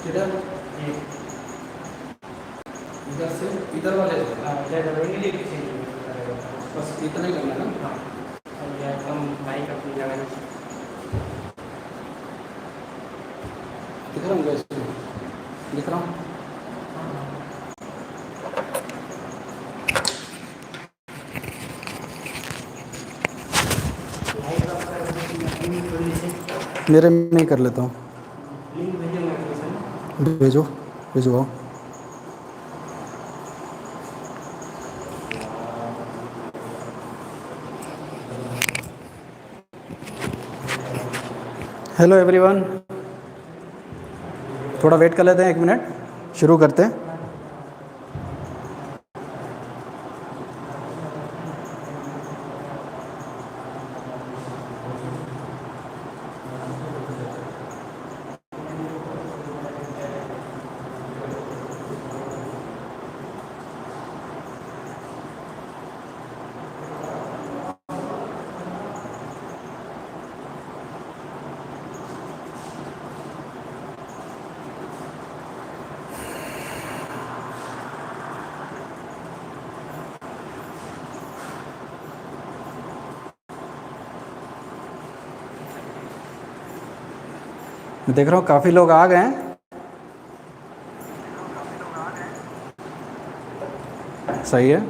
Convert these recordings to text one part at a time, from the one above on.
किधर? ये इधर से इधर वाले से। इधर दबाएंगे पीछे बस इतना ही करना है ना। हाँ, और ये एकदम माइक अपनी जगह पे। दिख रहा हूँ क्या इसमें? दिख रहा हूँ। लाइट ऑफ कर दो, लिंक थोड़ी सी मेरे में ही कर लेता हूँ। लिंक भेजूंगा आपको सर। भेजो भेजवाओ। हेलो एवरीवन, थोड़ा वेट कर लेते हैं, 1 मिनट, शुरू करते हैं। मैं देख रहा हूँ काफ़ी लोग आ गए हैं। सही है।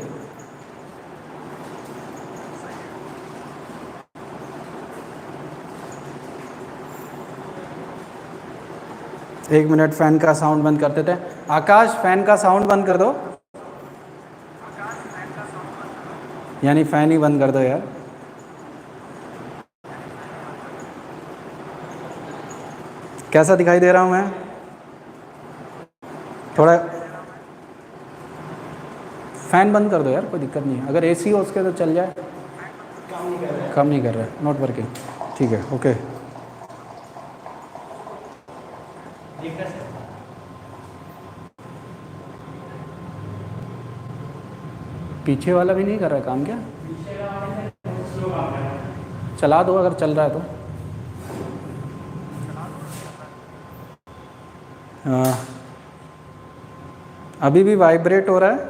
एक मिनट, फैन का साउंड बंद कर देते हैं। आकाश, फैन का साउंड बंद कर दो। यानी फैन ही बंद कर दो यार। कैसा दिखाई दे रहा हूँ मैं? थोड़ा फैन बंद कर दो यार, कोई दिक्कत नहीं है। अगर एसी हो उसके तो चल जाए। काम नहीं कर रहा है, नॉट वर्किंग। ठीक है, ओके। पीछे वाला भी नहीं कर रहा है काम क्या? चला दो अगर चल रहा है तो। अभी भी वाइब्रेट हो रहा है।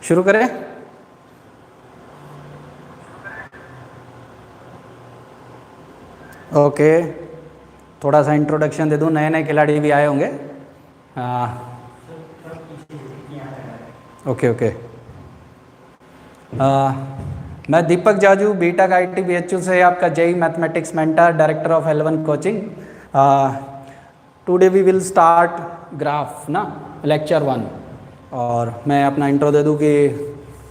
शुरू करें? ओके, थोड़ा सा इंट्रोडक्शन दे दूं। नए नए खिलाड़ी भी आए होंगे। Okay okay. मैं दीपक जाजू, बीटेक आईटी बीएचयू से आपका JEE mathematics mentor, director of L1 coaching. Today we will start graph ना, लेक्चर 1। और मैं अपना इंट्रो दे दूं कि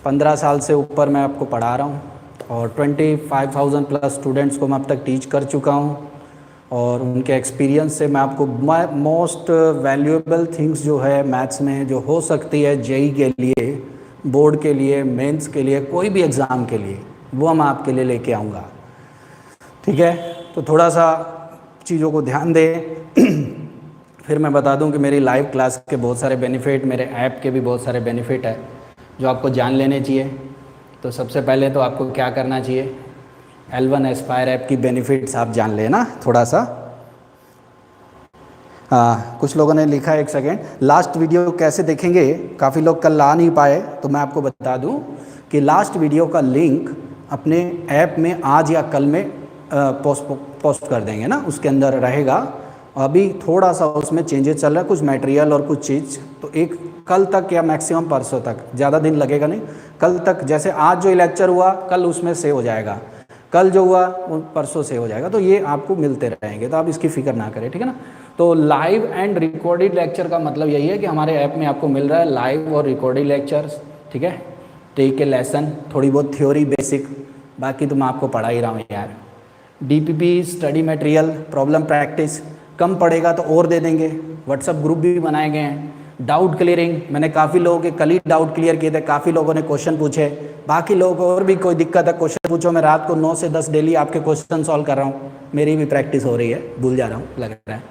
15 साल से ऊपर मैं आपको पढ़ा रहा हूं और 25,000 प्लस स्टूडेंट्स को मैं अब तक टीच कर चुका हूं। और उनके एक्सपीरियंस से मैं आपको मोस्ट वैल्यूएबल थिंग्स जो है मैथ्स में जो हो सकती है जेई के लिए, बोर्ड के लिए, मेंस के लिए, कोई भी एग्ज़ाम के लिए, वो मैं आपके लिए लेके आऊँगा। ठीक है, तो थोड़ा सा चीज़ों को ध्यान दें। फिर मैं बता दूं कि मेरी लाइव क्लास के बहुत सारे बेनिफिट, मेरे ऐप के भी बहुत सारे बेनिफिट है जो आपको जान लेने चाहिए। तो सबसे पहले तो आपको क्या करना चाहिए, L1 Aspire app key benefits आप जान लेना थोड़ा सा। कुछ लोगों ने लिखा है, एक सेकेंड, लास्ट वीडियो कैसे देखेंगे? काफ़ी लोग कल ला नहीं पाए, तो मैं आपको बता दूं कि लास्ट वीडियो का लिंक अपने ऐप में आज या कल में पोस्ट कर देंगे ना, उसके अंदर रहेगा। अभी थोड़ा सा उसमें चेंजेस चल रहा है, कुछ मटेरियल और कुछ चीज़, तो एक कल तक या मैक्सिमम परसों तक, ज़्यादा दिन लगेगा नहीं, कल तक, जैसे आज जो लेक्चर हुआ कल उसमें सेव हो जाएगा, कल जो हुआ वो परसों सेव हो जाएगा। तो ये आपको मिलते रहेंगे, तो आप इसकी फिक्र ना करें, ठीक है ना। तो लाइव एंड रिकॉर्डेड लेक्चर का मतलब यही है कि हमारे ऐप में आपको मिल रहा है लाइव और रिकॉर्डेड लेक्चर्स, ठीक है। टेक के लेसन, थोड़ी बहुत थ्योरी बेसिक, बाकी तो मैं आपको पढ़ा ही रहा हूँ यार। DPP, study material, problem practice, कम पड़ेगा तो और दे देंगे। व्हाट्सएप ग्रुप भी बनाए गए हैं, डाउट क्लियरिंग, मैंने काफ़ी लोगों के कल ही डाउट क्लियर किए थे, काफ़ी लोगों ने क्वेश्चन पूछे, बाकी लोगों को और भी कोई दिक्कत है क्वेश्चन पूछो। मैं रात को 9 से 10 डेली आपके क्वेश्चन सॉल्व कर रहा हूँ, मेरी भी प्रैक्टिस हो रही है, भूल जा रहा हूँ लग रहा है।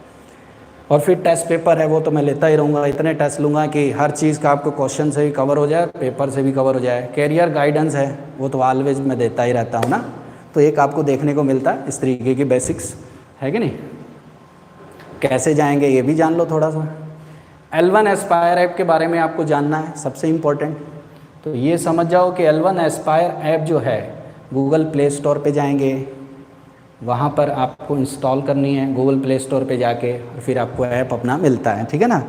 और फिर टेस्ट पेपर है वो तो मैं लेता ही रहूँगा, इतने टेस्ट लूँगा कि हर चीज़ का आपको क्वेश्चन से भी कवर हो जाए, पेपर से भी कवर हो जाए। कैरियर गाइडेंस है वो तो ऑलवेज मैं देता ही रहता हूँ ना, तो एक आपको देखने को मिलता है इस तरीके की बेसिक्स, है कि नहीं। कैसे जाएंगे ये भी जान लो थोड़ा सा। L1 एस्पायर ऐप के बारे में आपको जानना है सबसे इम्पोर्टेंट, तो ये समझ जाओ कि L1 एस्पायर ऐप जो है गूगल प्ले स्टोर पे जाएंगे, वहाँ पर आपको इंस्टॉल करनी है गूगल प्ले स्टोर पे जाके, और फिर आपको ऐप अपना मिलता है, ठीक है ना।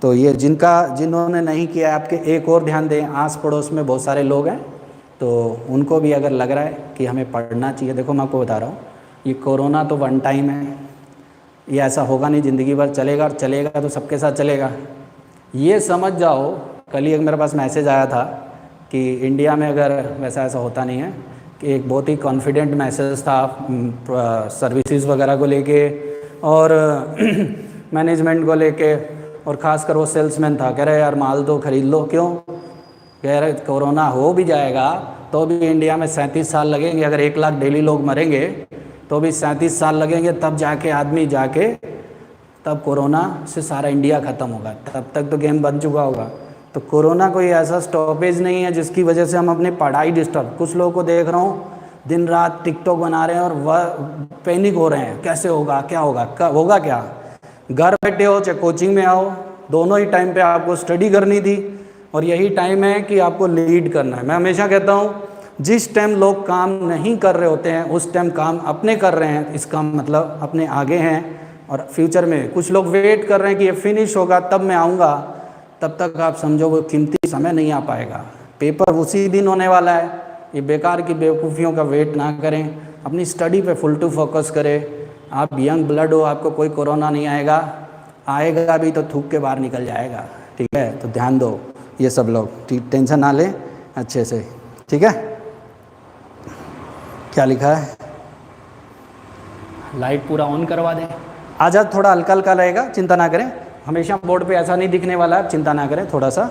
तो ये जिन्होंने नहीं किया आपके एक और ध्यान दें, आस पड़ोस में बहुत सारे लोग हैं तो उनको भी अगर लग रहा है कि हमें पढ़ना चाहिए, देखो मैं आपको बता रहा हूँ, ये कोरोना तो वन टाइम है, ये ऐसा होगा नहीं ज़िंदगी भर चलेगा, और चलेगा तो सबके साथ चलेगा। ये समझ जाओ, कल ही एक मेरे पास मैसेज आया था कि इंडिया में अगर वैसा ऐसा होता नहीं है, कि एक बहुत ही कॉन्फिडेंट मैसेज था सर्विसेज वगैरह को लेके और मैनेजमेंट को लेके, और ख़ासकर वो सेल्समैन था, कह रहे यार माल दो खरीद लो। क्यों? कह रहे कोरोना हो भी जाएगा तो भी इंडिया में 37 साल लगेंगे, अगर 1 लाख डेली लोग मरेंगे तो भी 37 साल लगेंगे, तब जाके आदमी जाके तब कोरोना से सारा इंडिया ख़त्म होगा, तब तक तो गेम बन चुका होगा। तो कोरोना कोई ऐसा स्टॉपेज नहीं है जिसकी वजह से हम अपनी पढ़ाई डिस्टर्ब, कुछ लोगों को देख रहा हूँ दिन रात टिकटॉक बना रहे हैं और वह पैनिक हो रहे हैं, कैसे होगा, क्या होगा, कब होगा, क्या। घर बैठे हो चाहे कोचिंग में आओ, दोनों ही टाइम पे आपको स्टडी करनी थी, और यही टाइम है कि आपको लीड करना है। मैं हमेशा कहता हूँ जिस टाइम लोग काम नहीं कर रहे होते हैं उस टाइम काम अपने कर रहे हैं, इसका मतलब अपने आगे हैं और फ्यूचर में। कुछ लोग वेट कर रहे हैं कि ये फिनिश होगा तब मैं आऊँगा, तब तक आप समझो वो कीमती समय नहीं आ पाएगा, पेपर उसी दिन होने वाला है। ये बेकार की बेवकूफ़ियों का वेट ना करें, अपनी स्टडी पे फुल टू फोकस करें। आप यंग ब्लड हो, आपको कोई कोरोना नहीं आएगा, आएगा भी तो थूक के बाहर निकल जाएगा, ठीक है। तो ध्यान दो ये सब लोग, टेंशन ना लें अच्छे से, ठीक है। क्या लिखा है, लाइट पूरा ऑन करवा दें। आज थोड़ा हल्का हल्का रहेगा, चिंता ना करें, हमेशा बोर्ड पे ऐसा नहीं दिखने वाला है, चिंता ना करें। थोड़ा सा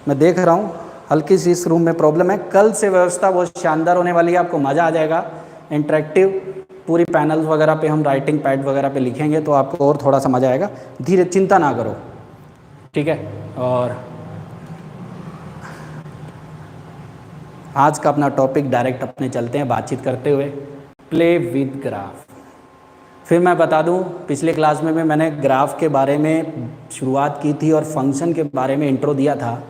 मैं देख रहा हूँ हल्की सी इस रूम में प्रॉब्लम है, कल से व्यवस्था बहुत शानदार होने वाली है, आपको मज़ा आ जाएगा। इंटरेक्टिव पूरी पैनल्स वगैरह पे हम राइटिंग पैड वगैरह पे लिखेंगे तो आपको और थोड़ा सा मज़ा आएगा। धीरे, चिंता ना करो, ठीक है। और आज का अपना टॉपिक डायरेक्ट अपने चलते हैं बातचीत करते हुए, प्ले विद ग्राफ। फिर मैं बता दूं, पिछले क्लास में भी मैंने ग्राफ के बारे में शुरुआत की थी और फंक्शन के बारे में इंट्रो दिया था।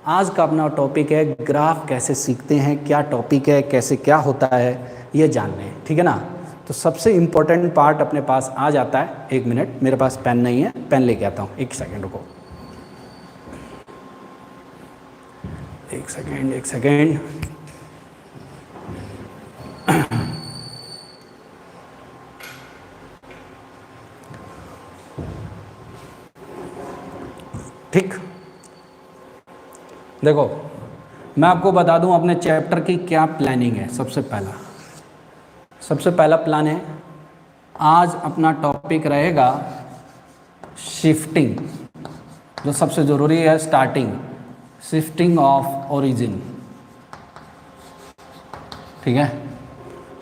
आज का अपना टॉपिक है ग्राफ कैसे सीखते हैं, क्या टॉपिक है, कैसे क्या होता है ये जानना है, ठीक है ना। तो सबसे इम्पोर्टेंट पार्ट अपने पास आ जाता है। 1 मिनट, मेरे पास पेन नहीं है, पेन लेके आता हूँ, 1 सेकेंड रुको, 1 सेकेंड, 1 सेकेंड। ठीक, देखो मैं आपको बता दूं अपने चैप्टर की क्या प्लानिंग है। सबसे पहला प्लान है, आज अपना टॉपिक रहेगा शिफ्टिंग, जो सबसे ज़रूरी है, स्टार्टिंग, शिफ्टिंग ऑफ ओरिजिन, ठीक है।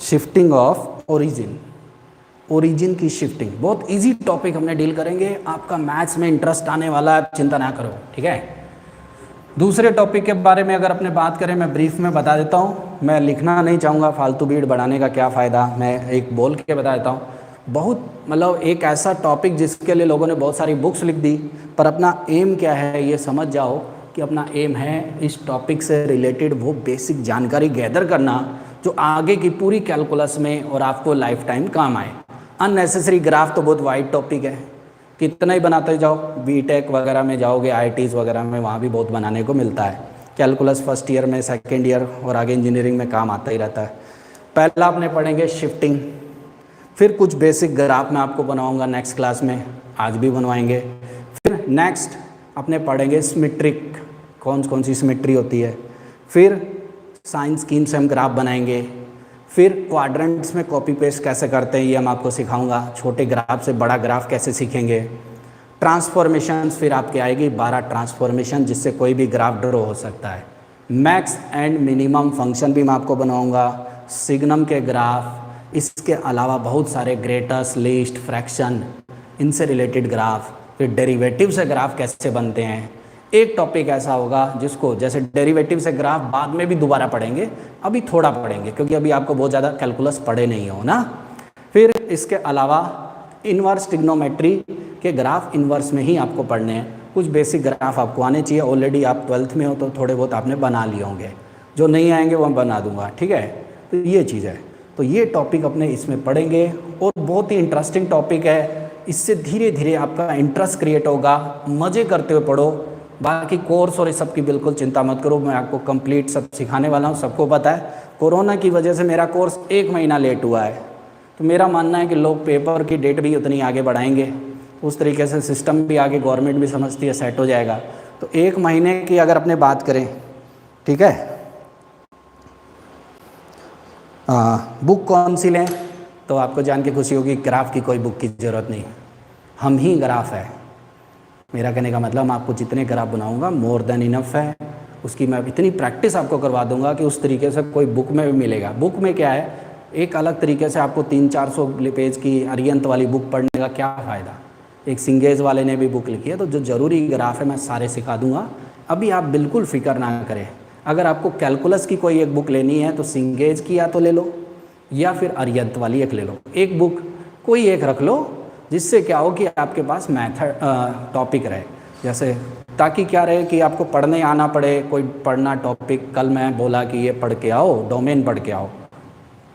शिफ्टिंग ऑफ ओरिजिन, ओरिजिन की शिफ्टिंग, बहुत इजी टॉपिक हमने डील करेंगे। आपका मैथ्स में इंटरेस्ट आने वाला है, चिंता ना करो, ठीक है। दूसरे टॉपिक के बारे में अगर अपने बात करें, मैं ब्रीफ में बता देता हूँ, मैं लिखना नहीं चाहूँगा, फालतू भीड़ बढ़ाने का क्या फ़ायदा, मैं एक बोल के बता देता हूँ। बहुत मतलब एक ऐसा टॉपिक जिसके लिए लोगों ने बहुत सारी बुक्स लिख दी, पर अपना एम क्या है ये समझ जाओ कि अपना एम है इस टॉपिक से रिलेटेड वो बेसिक जानकारी गैदर करना जो आगे की पूरी कैलकुलस में और आपको लाइफ टाइम काम आए। अननेसेसरी ग्राफ तो बहुत वाइड टॉपिक है, कितना ही बनाते जाओ, बीटेक वगैरह में जाओगे, आईटीज़ वगैरह में, वहाँ भी बहुत बनाने को मिलता है। कैलकुलस फर्स्ट ईयर में, सेकेंड ईयर और आगे इंजीनियरिंग में काम आता ही रहता है। पहला अपने पढ़ेंगे शिफ्टिंग, फिर कुछ बेसिक ग्राफ मैं आपको बनाऊंगा नेक्स्ट क्लास में, आज भी बनवाएंगे। फिर नेक्स्ट अपने पढ़ेंगे सिमेट्रिक, कौन सी सिमेट्री होती है। फिर साइन स्कीम से हम ग्राफ बनाएंगे। फिर क्वाड्रेंट्स में कॉपी पेस्ट कैसे करते हैं ये हम आपको सिखाऊंगा, छोटे ग्राफ से बड़ा ग्राफ कैसे सीखेंगे। ट्रांसफॉर्मेशंस फिर आपके आएगी 12 ट्रांसफॉर्मेशन जिससे कोई भी ग्राफ ड्रॉ हो सकता है। मैक्स एंड मिनिमम फंक्शन भी मैं आपको बनाऊंगा, सिग्नम के ग्राफ, इसके अलावा बहुत सारे ग्रेटेस्ट, लीस्ट, फ्रैक्शन, इनसे रिलेटेड ग्राफ, फिर डेरिवेटिव से ग्राफ कैसे बनते हैं। एक टॉपिक ऐसा होगा जिसको जैसे डेरिवेटिव से ग्राफ बाद में भी दोबारा पढ़ेंगे, अभी थोड़ा पढ़ेंगे क्योंकि अभी आपको बहुत ज़्यादा कैलकुलस पढ़े नहीं हो ना। फिर इसके अलावा इन्वर्स ट्रिग्नोमेट्री के ग्राफ इन्वर्स में ही आपको पढ़ने हैं। कुछ बेसिक ग्राफ आपको आने चाहिए, ऑलरेडी आप 12th में हो तो थोड़े बहुत आपने बना लिए होंगे, जो नहीं आएंगे वो मैं बना दूंगा, ठीक है। तो ये चीज़ है, तो ये टॉपिक अपने इसमें पढ़ेंगे और बहुत ही इंटरेस्टिंग टॉपिक है। इससे धीरे धीरे आपका इंटरेस्ट क्रिएट होगा, मज़े करते हुए पढ़ो। बाकी कोर्स और इस सब की बिल्कुल चिंता मत करो, मैं आपको कंप्लीट सब सिखाने वाला हूँ। सबको पता है कोरोना की वजह से मेरा कोर्स 1 महीना लेट हुआ है, तो मेरा मानना है कि लोग पेपर की डेट भी उतनी आगे बढ़ाएंगे, उस तरीके से सिस्टम भी आगे गवर्नमेंट भी समझती है सेट हो जाएगा। तो 1 महीने की अगर अपने बात करें, ठीक है। बुक कौन सी लें, तो आपको जान के खुशी होगी ग्राफ की कोई बुक की ज़रूरत नहीं, हम ही ग्राफ है। मेरा कहने का मतलब मैं आपको जितने ग्राफ बनाऊंगा मोर देन इनफ है, उसकी मैं इतनी प्रैक्टिस आपको करवा दूंगा कि उस तरीके से कोई बुक में भी मिलेगा। बुक में क्या है, एक अलग तरीके से आपको 300-400 पेज की अरियंत वाली बुक पढ़ने का क्या फ़ायदा। एक सिंगेज वाले ने भी बुक लिखी है, तो जो ज़रूरी ग्राफ है मैं सारे सिखा दूंगा। अभी आप बिल्कुल फिक्र ना करें। अगर आपको कैलकुलस की कोई एक बुक लेनी है तो सिंगेज की या तो ले लो या फिर अरियंत वाली एक ले लो, एक बुक कोई एक रख लो, जिससे क्या हो कि आपके पास मैथड टॉपिक रहे, जैसे ताकि क्या रहे कि आपको पढ़ने आना पड़े। कोई पढ़ना टॉपिक, कल मैं बोला कि ये पढ़ के आओ, डोमेन पढ़ के आओ,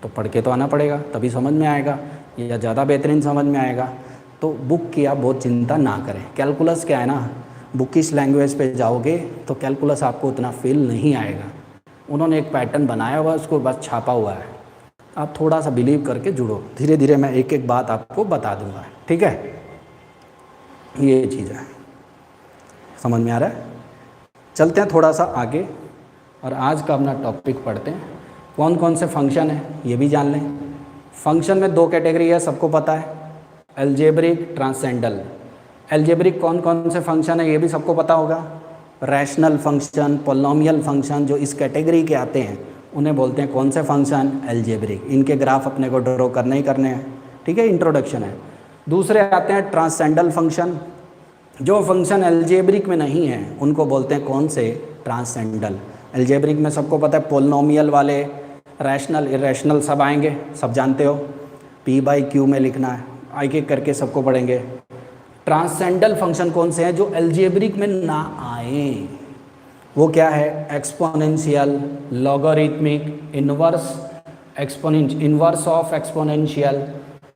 तो पढ़ के तो आना पड़ेगा तभी समझ में आएगा या ज़्यादा बेहतरीन समझ में आएगा। तो बुक की आप बहुत चिंता ना करें। कैलकुलस क्या है ना, बुकिश लैंग्वेज पे जाओगे तो कैलकुलस आपको उतना फील नहीं आएगा। उन्होंने एक पैटर्न बनाया हुआ है, उसको बस छापा हुआ है, आप थोड़ा सा बिलीव करके जुड़ो। धीरे धीरे मैं एक एक बात आपको बता दूंगा, ठीक है। ये चीज़ है, समझ में आ रहा है। चलते हैं थोड़ा सा आगे और आज का अपना टॉपिक पढ़ते हैं। कौन कौन से फंक्शन है ये भी जान लें। फंक्शन में 2 कैटेगरी है, सबको पता है, अलजेब्रिक, ट्रांसेंडल। अलजेब्रिक कौन कौन से फंक्शन है ये भी सबको पता होगा। रैशनल फंक्शन, पोलिनोमियल फंक्शन जो इस कैटेगरी के आते हैं उन्हें बोलते हैं कौन से फंक्शन, अलजेब्रिक। इनके ग्राफ अपने को ड्रॉ करने ही करने हैं, ठीक है, इंट्रोडक्शन है। दूसरे आते हैं ट्रांसेंडल फंक्शन, जो फंक्शन अलजेब्रिक में नहीं है उनको बोलते हैं कौन से, ट्रांसेंडल। अलजेब्रिक में सबको पता है पोलिनोमियल वाले, रैशनल, इरेशनल सब आएंगे, सब जानते हो। P/Q में लिखना है, एक एक करके सबको पढ़ेंगे। ट्रांसेंडल फंक्शन कौन से हैं जो अलजेब्रिक में ना आए, वो क्या है, exponential, logarithmic, inverse, inverse of exponential,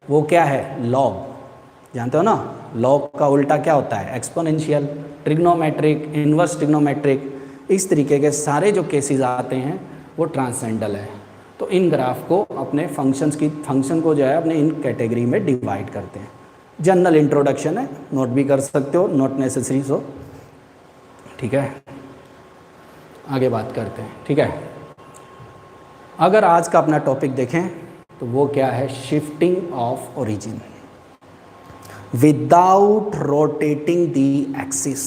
वो क्या है, लॉग, जानते हो ना। लॉग का उल्टा क्या होता है, एक्सपोनेंशियल। ट्रिग्नोमेट्रिक, इन्वर्स ट्रिग्नोमेट्रिक, इस तरीके के सारे जो केसेस आते हैं वो ट्रांसेंडल है। तो इन ग्राफ को अपने फंक्शन को जो है अपने इन कैटेगरी में डिवाइड करते हैं। जनरल इंट्रोडक्शन है, नोट भी कर सकते हो, नोट नेसेसरी सो, ठीक है। आगे बात करते हैं, ठीक है। अगर आज का अपना टॉपिक देखें तो वो क्या है, shifting of origin without rotating the axis.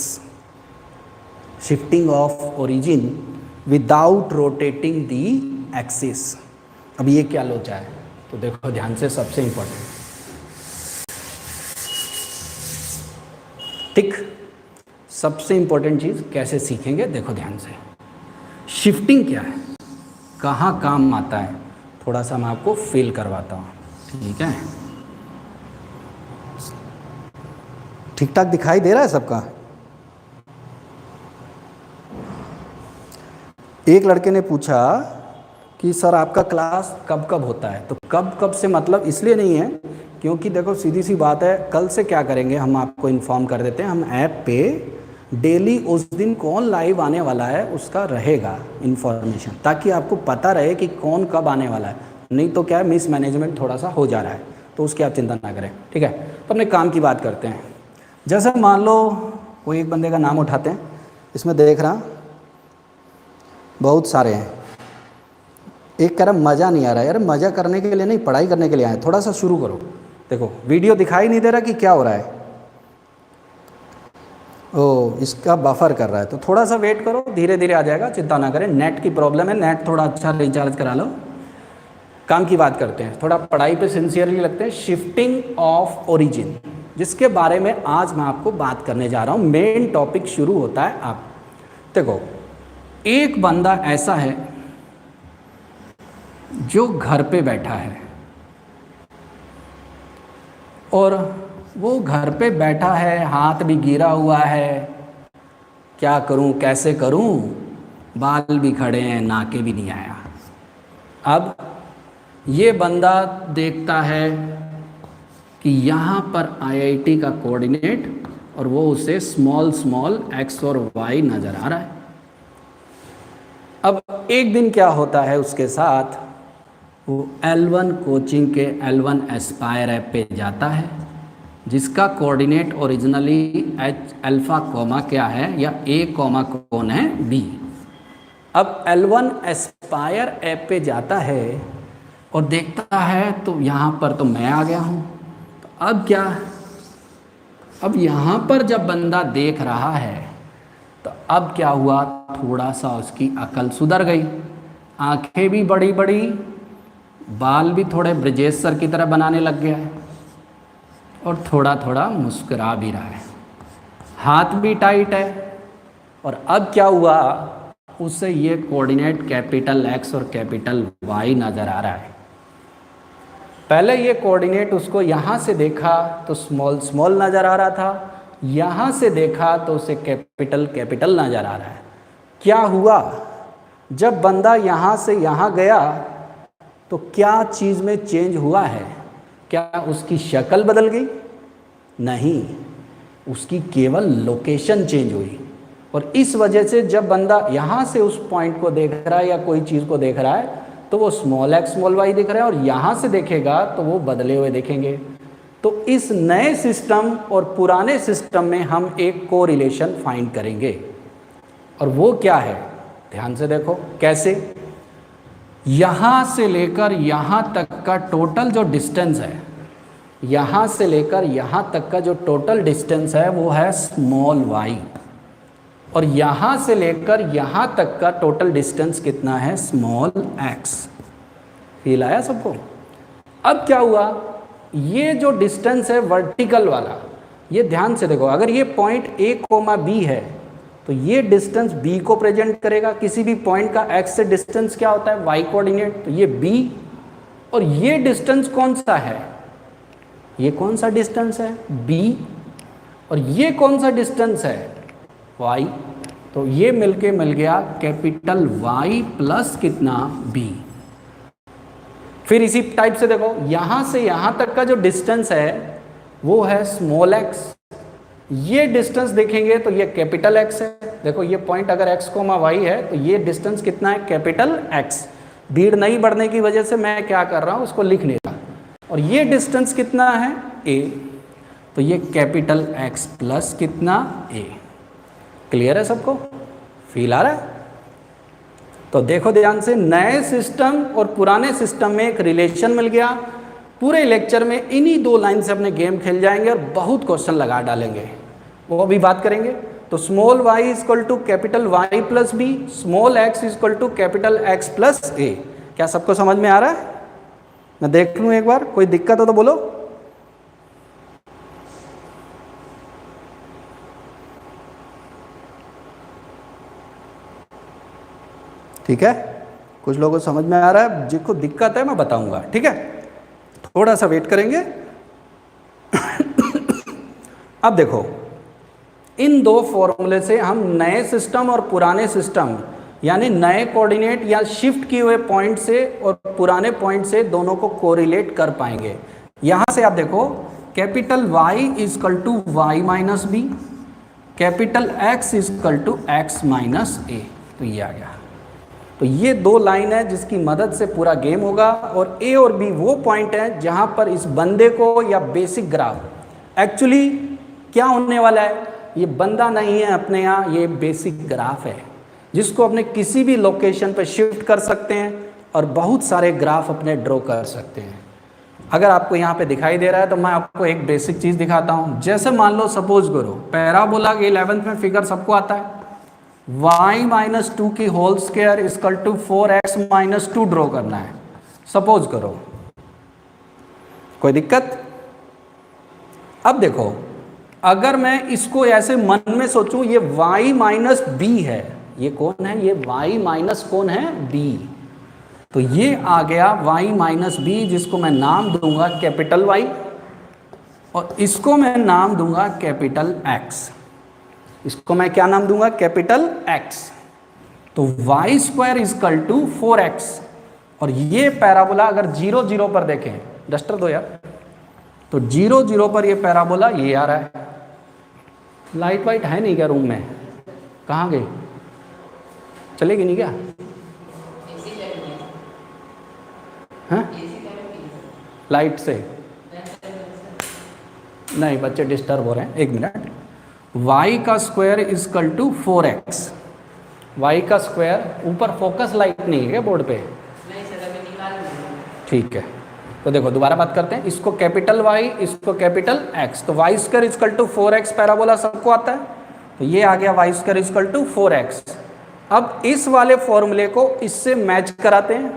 Shifting of origin without rotating the axis. अब ये क्या लोचा है, तो देखो ध्यान से, सबसे इंपॉर्टेंट, ठीक, सबसे इंपॉर्टेंट चीज़ कैसे सीखेंगे, देखो ध्यान से। शिफ्टिंग क्या है, कहाँ काम आता है, थोड़ा सा मैं आपको फील करवाता हूँ, ठीक है। ठीक ठाक दिखाई दे रहा है सबका। एक लड़के ने पूछा कि सर आपका क्लास कब कब होता है, तो कब कब से मतलब इसलिए नहीं है क्योंकि देखो सीधी सी बात है, कल से क्या करेंगे हम आपको इन्फॉर्म कर देते हैं। हम ऐप पे डेली उस दिन कौन लाइव आने वाला है उसका रहेगा इन्फॉर्मेशन, ताकि आपको पता रहे कि कौन कब आने वाला है। नहीं तो क्या है, मिस मैनेजमेंट थोड़ा सा हो जा रहा है, तो उसकी आप चिंता ना करें, ठीक है। तो अपने काम की बात करते हैं। जैसे मान लो कोई एक बंदे का नाम उठाते हैं, इसमें देख रहा बहुत सारे हैं। एक कह रहा मज़ा नहीं आ रहा है, यार मज़ा करने के लिए नहीं, पढ़ाई करने के लिए आए, थोड़ा सा शुरू करो। देखो वीडियो दिखाई नहीं दे रहा कि क्या हो रहा है, ओ इसका बफर कर रहा है, तो थोड़ा सा वेट करो, धीरे धीरे आ जाएगा, चिंता ना करें। नेट की प्रॉब्लम है, नेट थोड़ा अच्छा रिचार्ज करा लो। काम की बात करते हैं, थोड़ा पढ़ाई पे सिंसियरली लगते हैं। शिफ्टिंग ऑफ ओरिजिन, जिसके बारे में आज मैं आपको बात करने जा रहा हूँ। मेन टॉपिक शुरू होता है अब। देखो, एक बंदा ऐसा है जो घर पे बैठा है और वो घर पे बैठा है, हाथ भी गिरा हुआ है, क्या करूं कैसे करूं, बाल भी खड़े हैं, नाके भी नहीं आया। अब ये बंदा देखता है कि यहाँ पर आईआईटी का कोऑर्डिनेट और वो उसे स्मॉल स्मॉल एक्स और वाई नज़र आ रहा है। अब एक दिन क्या होता है उसके साथ, वो L1 कोचिंग के L1 एस्पायर ऐप पे जाता है, जिसका coordinate originally H alpha comma क्या है, या ए कॉमा कौन है, बी। अब L1 एस्पायर ऐप पे जाता है और देखता है तो यहाँ पर तो मैं आ गया हूँ। तो अब क्या, अब यहाँ पर जब बंदा देख रहा है तो अब क्या हुआ, थोड़ा सा उसकी अकल सुधर गई, आंखें भी बड़ी बड़ी, बाल भी थोड़े ब्रजेश सर की तरह बनाने लग गया है और थोड़ा थोड़ा मुस्कुरा भी रहा है, हाथ भी टाइट है। और अब क्या हुआ, उसे ये कोऑर्डिनेट कैपिटल एक्स और कैपिटल वाई नज़र आ रहा है। पहले ये कोऑर्डिनेट उसको यहाँ से देखा तो स्मॉल स्मॉल नज़र आ रहा था, यहाँ से देखा तो उसे कैपिटल कैपिटल नज़र आ रहा है। क्या हुआ, जब बंदा यहाँ से यहाँ गया तो क्या चीज़ में चेंज हुआ है? क्या उसकी शक्ल बदल गई? नहीं, उसकी केवल लोकेशन चेंज हुई। और इस वजह से जब बंदा यहाँ से उस पॉइंट को देख रहा है या कोई चीज़ को देख रहा है तो वो स्मॉल एक्स स्मॉल वाई दिख रहा है, और यहाँ से देखेगा तो वो बदले हुए देखेंगे। तो इस नए सिस्टम और पुराने सिस्टम में हम एक कोरिलेशन फाइंड करेंगे, और वो क्या है, ध्यान से देखो कैसे। यहाँ से लेकर यहाँ तक का टोटल जो डिस्टेंस है, यहाँ से लेकर यहाँ तक का जो टोटल डिस्टेंस है वो है स्मॉल वाई, और यहाँ से लेकर यहाँ तक का टोटल डिस्टेंस कितना है, स्मॉल एक्स। फील आया सबको? अब क्या हुआ, ये जो डिस्टेंस है वर्टिकल वाला, ये ध्यान से देखो, अगर ये पॉइंट ए कोमा बी है तो ये डिस्टेंस बी को प्रेजेंट करेगा। किसी भी पॉइंट का एक्स से डिस्टेंस क्या होता है, वाई कोऑर्डिनेट, तो ये बी। और ये डिस्टेंस कौन सा है, ये कौन सा डिस्टेंस है, बी। और ये कौन सा डिस्टेंस है, वाई। तो ये मिलके मिल गया कैपिटल वाई प्लस कितना, बी। फिर इसी टाइप से देखो, यहाँ से यहाँ तक का जो डिस्टेंस है वो है स्मॉल एक्स। ये डिस्टेंस देखेंगे तो ये कैपिटल एक्स है। देखो ये पॉइंट अगर एक्स कोमा वाई है तो ये डिस्टेंस कितना है, कैपिटल एक्स। भीड़ नहीं बढ़ने की वजह से मैं क्या कर रहा हूँ, उसको लिख नहीं रहा। और ये डिस्टेंस कितना है, ए, तो ये कैपिटल एक्स प्लस कितना, ए। क्लियर है सबको? फील आ रहा है? तो देखो ध्यान से, नए सिस्टम और पुराने सिस्टम में एक रिलेशन मिल गया। पूरे लेक्चर में इन्हीं दो लाइन से अपने गेम खेल जाएंगे और बहुत क्वेश्चन लगा डालेंगे, वो भी बात करेंगे। तो small y is equal to capital Y plus b, small x is equal to capital X plus a. क्या सबको समझ में आ रहा है? मैं देख लूँ एक बार, कोई दिक्कत हो तो बोलो। ठीक है, कुछ लोगों को समझ में आ रहा है, जिसको दिक्कत है मैं बताऊंगा, ठीक है? थोड़ा सा वेट करेंगे। अब देखो, इन दो फॉर्मूले से हम नए सिस्टम और पुराने सिस्टम, यानी नए कोऑर्डिनेट या शिफ्ट किए हुए पॉइंट से और पुराने पॉइंट से दोनों को कोरिलेट कर पाएंगे। यहां से आप देखो, capital Y is equal to y minus b, capital X is equal to x minus a. तो ये आ गया। तो ये दो लाइन है जिसकी मदद से पूरा गेम होगा। और ए और बी वो पॉइंट है जहां पर इस बंदे को, या बेसिक ग्राफ एक्चुअली क्या होने वाला है, ये बंदा नहीं है अपने यहाँ, ये बेसिक ग्राफ है जिसको अपने किसी भी लोकेशन पर शिफ्ट कर सकते हैं और बहुत सारे ग्राफ अपने ड्रॉ कर सकते हैं। अगर आपको यहाँ पे दिखाई दे रहा है तो मैं आपको एक बेसिक चीज़ दिखाता हूँ। जैसे मान लो सपोज करो पैराबोला के 11th में फिगर सबको आता है, y माइनस टू की whole square is equal to 4x minus two ड्रॉ करना है, सपोज करो। कोई दिक्कत? अब देखो, अगर मैं इसको ऐसे मन में सोचूं, ये y माइनस बी है, ये कौन है? ये y माइनस कौन है? b। तो ये आ गया y माइनस बी, जिसको मैं नाम दूंगा कैपिटल Y, और इसको मैं नाम दूंगा कैपिटल X। इसको मैं क्या नाम दूंगा? Capital X। तो y square is equal to 4x, और ये पैराबोला अगर 0 0 पर देखें, डस्टर दो यार, तो 0 0 पर ये पैराबोला ये आ रहा है। लाइट वाइट है नहीं क्या रूम में? कहाँ गई? चलेगी नहीं क्या? हाँ? लाइट से नहीं, बच्चे डिस्टर्ब हो रहे हैं। एक मिनट। y का square is equal to 4x, y का स्क्वायर, ऊपर फोकस लाइट नहीं है क्या बोर्ड पे? नहीं सर, अभी निकाल रहे। ठीक है, तो देखो दोबारा बात करते हैं। इसको कैपिटल Y, इसको कैपिटल X। तो y square is equal to 4x parabola सबको आता है, तो ये आ गया y square is equal to 4x। अब इस वाले फॉर्मूले को इससे मैच कराते हैं,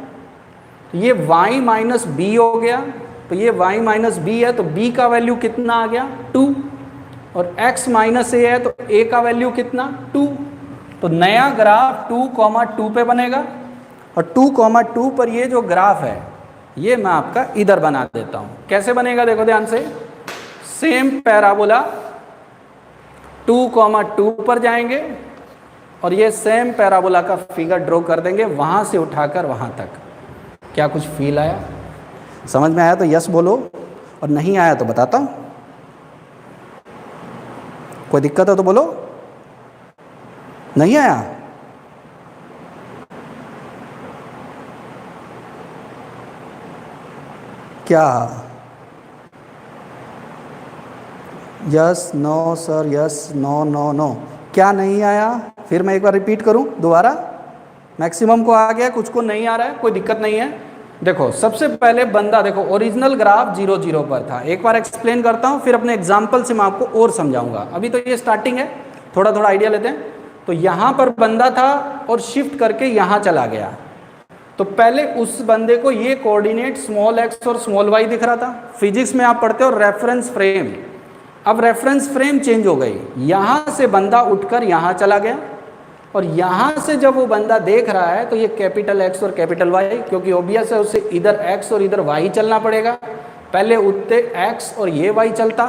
तो ये y माइनस बी हो गया, तो ये y माइनस बी है, तो b का वैल्यू कितना आ गया? 2, और x माइनस ए है, तो a का वैल्यू कितना? 2। तो नया ग्राफ 2,2 पे बनेगा, और 2,2 पर ये जो ग्राफ है ये मैं आपका इधर बना देता हूँ। कैसे बनेगा देखो ध्यान से। सेम पैराबोला 2,2 पर जाएंगे, और ये सेम पैराबोला का फिगर ड्रॉ कर देंगे वहाँ से उठाकर वहाँ तक। क्या कुछ फील आया? समझ में आया तो यस बोलो, और नहीं आया तो बताता हूँ। कोई दिक्कत है तो बोलो। नहीं आया? क्या? Yes no sir, yes no no no. क्या नहीं आया? फिर मैं एक बार रिपीट करूं दोबारा। मैक्सिमम को आ गया, कुछ को नहीं आ रहा है, कोई दिक्कत नहीं है। देखो सबसे पहले बंदा, देखो ओरिजिनल ग्राफ 0 0 पर था। एक बार एक्सप्लेन करता हूं, फिर अपने एग्जाम्पल से मैं आपको और समझाऊंगा। अभी तो ये स्टार्टिंग है, थोड़ा थोड़ा आइडिया लेते हैं। तो यहाँ पर बंदा था और शिफ्ट करके यहाँ चला गया, तो पहले उस बंदे को ये कोऑर्डिनेट स्मॉल x और स्मॉल y दिख रहा था। फिजिक्स में आप पढ़ते हो रेफरेंस फ्रेम। अब रेफरेंस फ्रेम चेंज हो गई, यहाँ से बंदा उठकर यहाँ चला गया, और यहाँ से जब वो बंदा देख रहा है तो ये कैपिटल X और कैपिटल Y, क्योंकि ऑब्वियस है उसे इधर X और इधर Y चलना पड़ेगा। पहले उठते X और ये Y चलता,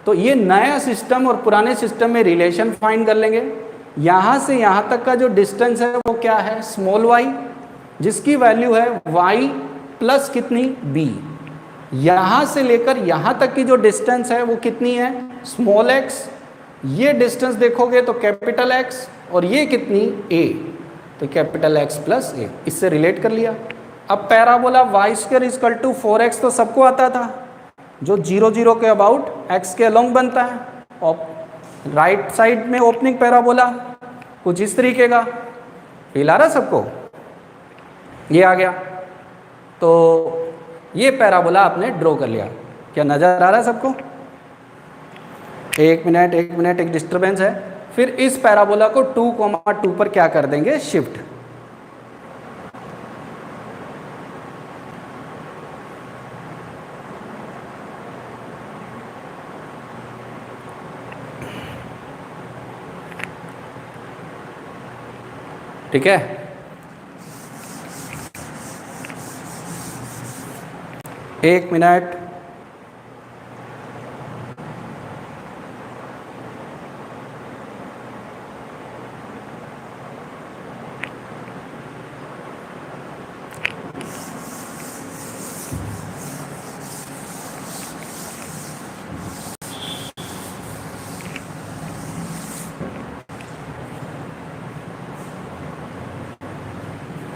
तो ये नया सिस्टम और पुराने सिस्टम में रिलेशन फाइंड कर लेंगे। यहाँ से यहाँ तक का जो डिस्टेंस है वो क्या है? स्मॉल y, जिसकी वैल्यू है y प्लस कितनी? b। यहाँ से लेकर यहाँ तक की जो डिस्टेंस है वो कितनी है? Small x। ये डिस्टेंस देखोगे तो कैपिटल X, और ये कितनी? a, तो कैपिटल X प्लस a। इससे रिलेट कर लिया। अब parabola y square is equal to 4x तो सबको आता था, जो 0 0 के अबाउट x के अलोंग बनता है, और राइट साइड में ओपनिंग पैराबोला कुछ इस तरीके का। फील आ रहा सबको? ये आ गया, तो ये पैराबोला आपने ड्रॉ कर लिया। क्या नज़र आ रहा है सबको? एक मिनट, एक डिस्टरबेंस है। फिर इस पैराबोला को 2,2 पर क्या कर देंगे? शिफ्ट। ठीक है, एक मिनट।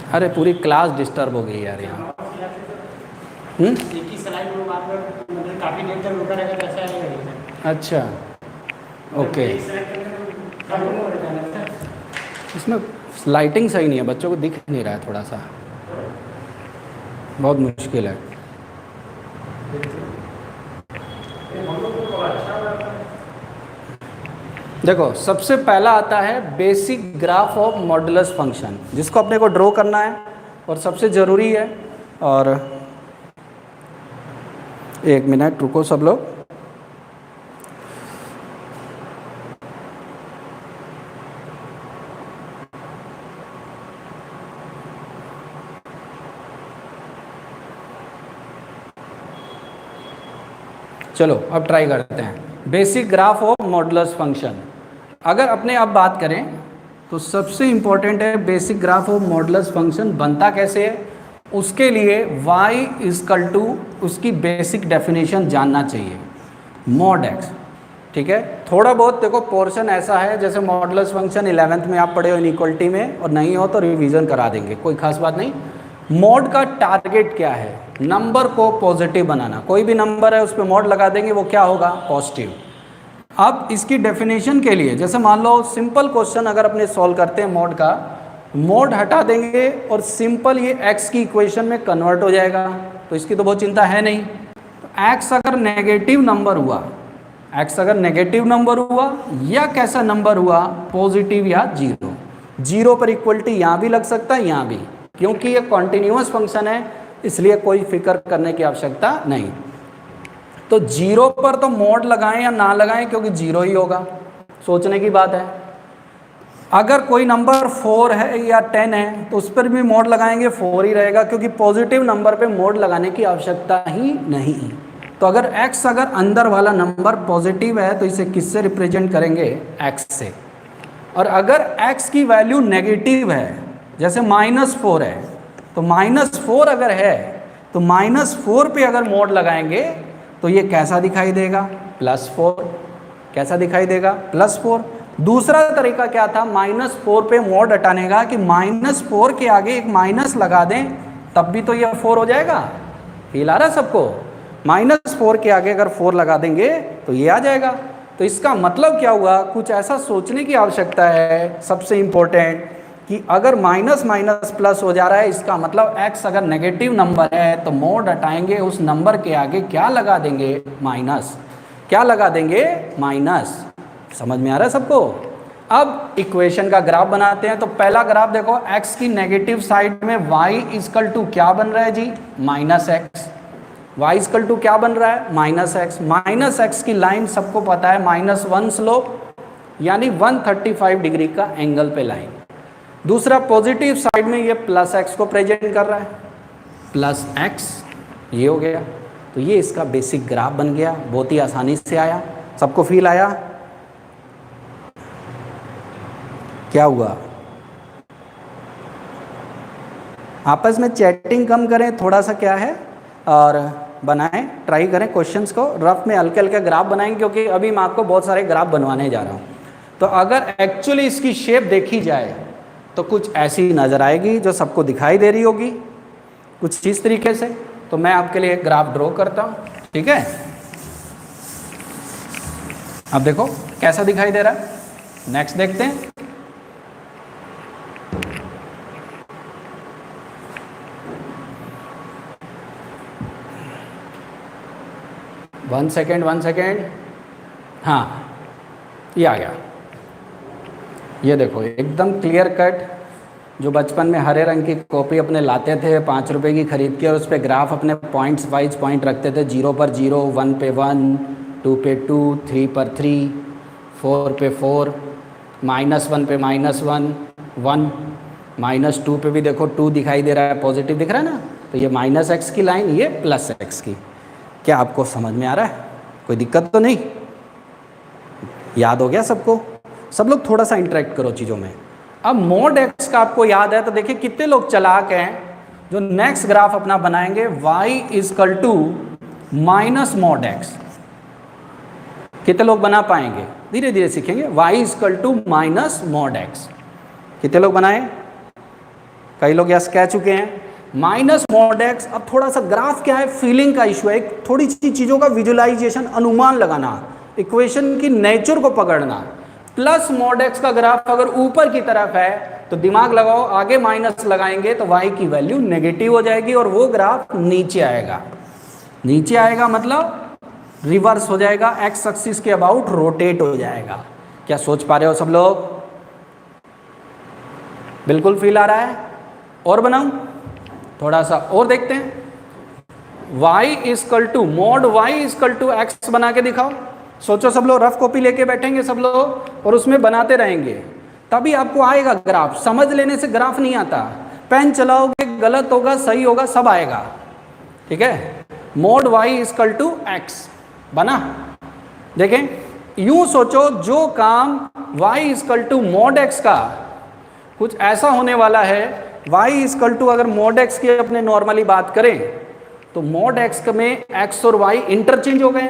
अरे पूरी क्लास डिस्टर्ब हो गई यार यहाँ। एक ही स्लाइड में बात में मतलब काफ़ी देर तक रुका रहेगा, कैसा आएगा? अच्छा, ओके। इसमें लाइटिंग सही नहीं है, बच्चों को दिख नहीं रहा है, थोड़ा सा बहुत मुश्किल है। देखो सबसे पहला आता है basic graph of modulus function, जिसको अपने को ड्रॉ करना है और सबसे ज़रूरी है। और एक मिनट रुको सब लोग। चलो अब ट्राई करते हैं basic graph of modulus function. अगर अपने अब बात करें तो सबसे इम्पोर्टेंट है basic graph of modulus function बनता कैसे है, उसके लिए y इजकल टू उसकी बेसिक डेफिनेशन जानना चाहिए, मॉड x। ठीक है, थोड़ा बहुत देखो पोर्शन ऐसा है जैसे मॉडुलस फंक्शन 11th में आप पढ़े हो इनइक्वलिटी में, और नहीं हो तो रिवीजन करा देंगे, कोई खास बात नहीं। मॉड का टारगेट क्या है, नंबर को पॉजिटिव बनाना। कोई भी नंबर है उस पर मॉड लगा देंगे, वो क्या होगा, पॉजिटिव। अब इसकी डेफिनेशन के लिए जैसे मान लो सिंपल क्वेश्चन अगर अपने सॉल्व करते हैं मॉड का, मॉड हटा देंगे और सिंपल ये x की इक्वेशन में कन्वर्ट हो जाएगा, तो इसकी तो बहुत चिंता है नहीं। तो x अगर नेगेटिव नंबर हुआ, x अगर नेगेटिव नंबर हुआ या कैसा नंबर हुआ, पॉजिटिव या जीरो, जीरो पर इक्वलिटी यहाँ भी लग सकता है यहाँ भी, क्योंकि ये कॉन्टिन्यूअस फंक्शन है इसलिए कोई फिक्र करने की आवश्यकता नहीं। तो जीरो पर तो मॉड लगाएं या ना लगाएं क्योंकि जीरो ही होगा, सोचने की बात है। अगर कोई नंबर 4 है या 10 है तो उस पर भी मोड लगाएंगे 4 ही रहेगा, क्योंकि पॉजिटिव नंबर पे मोड लगाने की आवश्यकता ही नहीं। तो अगर x अगर अंदर वाला नंबर पॉजिटिव है तो इसे किससे रिप्रेजेंट करेंगे, x से। और अगर x की वैल्यू नेगेटिव है जैसे -4 है, तो -4 अगर है तो -4 पे अगर मोड लगाएंगे तो ये कैसा दिखाई देगा, +4। कैसा दिखाई देगा, +4। दूसरा तरीका क्या था, -4 पे मोड हटाने का कि -4 के आगे एक माइनस लगा दें तब भी तो ये 4 हो जाएगा। फील आ रहा है सबको, -4 के आगे अगर 4 लगा देंगे तो ये आ जाएगा। तो इसका मतलब क्या हुआ, कुछ ऐसा सोचने की आवश्यकता है सबसे इंपॉर्टेंट कि अगर माइनस माइनस प्लस हो जा रहा है, इसका मतलब x अगर नेगेटिव नंबर है तो मोड हटाएंगे, उस नंबर के आगे क्या लगा देंगे, माइनस। क्या लगा देंगे, माइनस। समझ में आ रहा है सबको। अब इक्वेशन का ग्राफ बनाते हैं। तो पहला ग्राफ देखो, x की नेगेटिव साइड में y इजकल टू क्या बन रहा है जी, -x। y इजकल टू क्या बन रहा है, -x। -x की लाइन सबको पता है -1 स्लोप, यानी 135 डिग्री का एंगल पे लाइन। दूसरा पॉजिटिव साइड में ये +x को प्रेजेंट कर रहा है, +x ये हो गया। तो ये इसका बेसिक ग्राफ बन गया, बहुत ही आसानी से आया। सबको फील आया, क्या हुआ। आपस में चैटिंग कम करें थोड़ा सा, क्या है, और बनाएं, ट्राई करें क्वेश्चंस को रफ में हल्के हल्के ग्राफ बनाएंगे, क्योंकि अभी मैं आपको बहुत सारे ग्राफ बनवाने जा रहा हूँ। तो अगर एक्चुअली इसकी शेप देखी जाए तो कुछ ऐसी नज़र आएगी जो सबको दिखाई दे रही होगी कुछ इस तरीके से। तो मैं आपके लिए एक ग्राफ ड्रॉ करता हूँ, ठीक है। अब देखो कैसा दिखाई दे रहा है, नेक्स्ट देखते हैं। वन सेकेंड, हाँ ये आ गया। ये देखो एकदम क्लियर कट, जो बचपन में हरे रंग की कॉपी अपने लाते थे 5 रुपए की खरीद के, और उस पर ग्राफ अपने पॉइंट्स वाइज पॉइंट रखते थे, 0 पर 0, 1 पे 1, 2 पे 2, 3 पर 3, 4 पे 4, -1 पे -1, 1, -2 पे भी देखो 2 दिखाई दे रहा है, पॉजिटिव दिख रहा है ना। तो ये -x की लाइन, ये +x की। क्या आपको समझ में आ रहा है, कोई दिक्कत तो नहीं, याद हो गया सबको। सब लोग थोड़ा सा इंटरेक्ट करो चीज़ों में। अब मोड x का आपको याद है तो देखिए कितने लोग चालाक हैं जो नेक्स्ट ग्राफ अपना बनाएंगे, y is equal to -mod x। कितने लोग बना पाएंगे, धीरे धीरे सीखेंगे। y is equal to -mod x, कितने लोग बनाए, कई लोग यस कह चुके हैं। -mod x, अब थोड़ा सा ग्राफ क्या है, फीलिंग का इशू है, थोड़ी सी चीज़ों का विजुअलाइजेशन, अनुमान लगाना, इक्वेशन की नेचर को पकड़ना। +mod x का ग्राफ अगर ऊपर की तरफ है तो दिमाग लगाओ, आगे माइनस लगाएंगे तो y की वैल्यू नेगेटिव हो जाएगी और वो ग्राफ नीचे आएगा। नीचे आएगा मतलब रिवर्स हो जाएगा, एक्स एक्सिस के अबाउट रोटेट हो जाएगा। क्या सोच पा रहे हो सब लोग? बिल्कुल फील आ रहा है? और बनाऊं थोड़ा सा और देखते हैं। y is equal to mod y is equal to X बना के दिखाओ। सोचो सब लोग, रफ कॉपी लेके बैठेंगे सब लोग और उसमें बनाते रहेंगे, तभी आपको आएगा ग्राफ। समझ लेने से ग्राफ नहीं आता, पेन चलाओगे गलत होगा सही होगा सब आएगा, ठीक है। Mod y is equal to X बना। देखें, यूं सोचो जो काम y is equal to mod x का, कुछ ऐसा होने वाला है। y इजकल टू अगर मॉड x की अपने नॉर्मली बात करें तो मॉड x में x और y इंटरचेंज हो गए।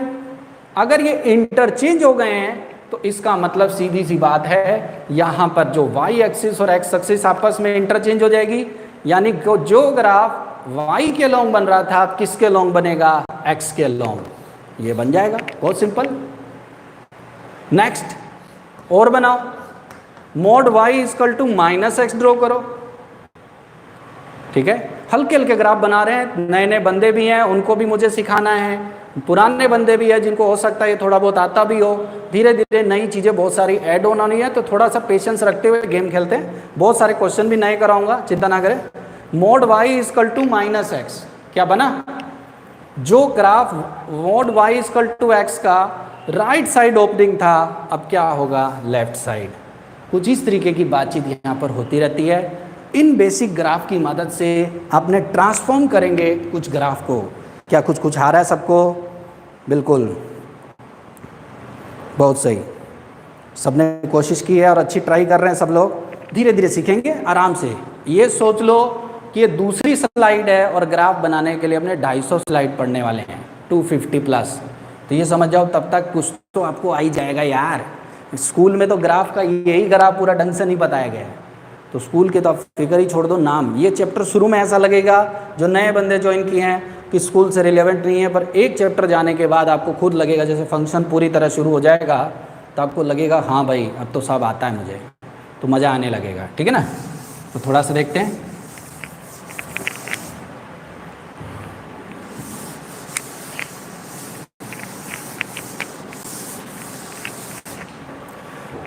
अगर ये इंटरचेंज हो गए हैं तो इसका मतलब सीधी सी बात है, यहां पर जो y एक्सिस और x एक्सिस आपस में इंटरचेंज हो जाएगी, यानी जो ग्राफ y के लॉन्ग बन रहा था किसके लॉन्ग बनेगा? x के लॉन्ग। ये बन जाएगा, बहुत सिंपल। नेक्स्ट और बनाओ, mod y is equal to minus X draw करो, ठीक है। हल्के हल्के ग्राफ बना रहे हैं, नए नए बंदे भी हैं उनको भी मुझे सिखाना है, पुराने बंदे भी हैं जिनको हो सकता है ये थोड़ा बहुत आता भी हो। धीरे धीरे नई चीज़ें बहुत सारी ऐड ऑन होनी है, तो थोड़ा सा पेशेंस रखते हुए गेम खेलते हैं। बहुत सारे क्वेश्चन भी नए कराऊंगा, चिंता ना करें। Mod y is equal to minus X क्या बना? जो graph mod y is equal to X का राइट साइड ओपनिंग था, अब क्या होगा? Left side. कुछ इस तरीके की बातचीत यहाँ पर होती रहती है। इन बेसिक ग्राफ की मदद से आपने ट्रांसफॉर्म करेंगे कुछ ग्राफ को। क्या कुछ आ रहा है सबको? बिल्कुल, बहुत सही, सबने कोशिश की है और अच्छी ट्राई कर रहे हैं सब लोग। धीरे धीरे सीखेंगे आराम से। ये सोच लो कि ये दूसरी स्लाइड है और ग्राफ बनाने के लिए अपने 250 स्लाइड पढ़ने वाले हैं, 250 प्लस। तो ये समझ जाओ तब तक कुछ तो आपको आ ही जाएगा यार। स्कूल में तो ग्राफ का यही ग्राफ पूरा ढंग से नहीं बताया गया है, तो स्कूल के तो आप फिक्र ही छोड़ दो। नाम ये चैप्टर शुरू में ऐसा लगेगा जो नए बंदे ज्वाइन किए हैं कि स्कूल से रिलेवेंट नहीं है, पर एक चैप्टर जाने के बाद आपको खुद लगेगा, जैसे फंक्शन पूरी तरह शुरू हो जाएगा तो आपको लगेगा हाँ भाई अब तो सब आता है मुझे, तो मज़ा आने लगेगा, ठीक है ना। तो थोड़ा सा देखते हैं।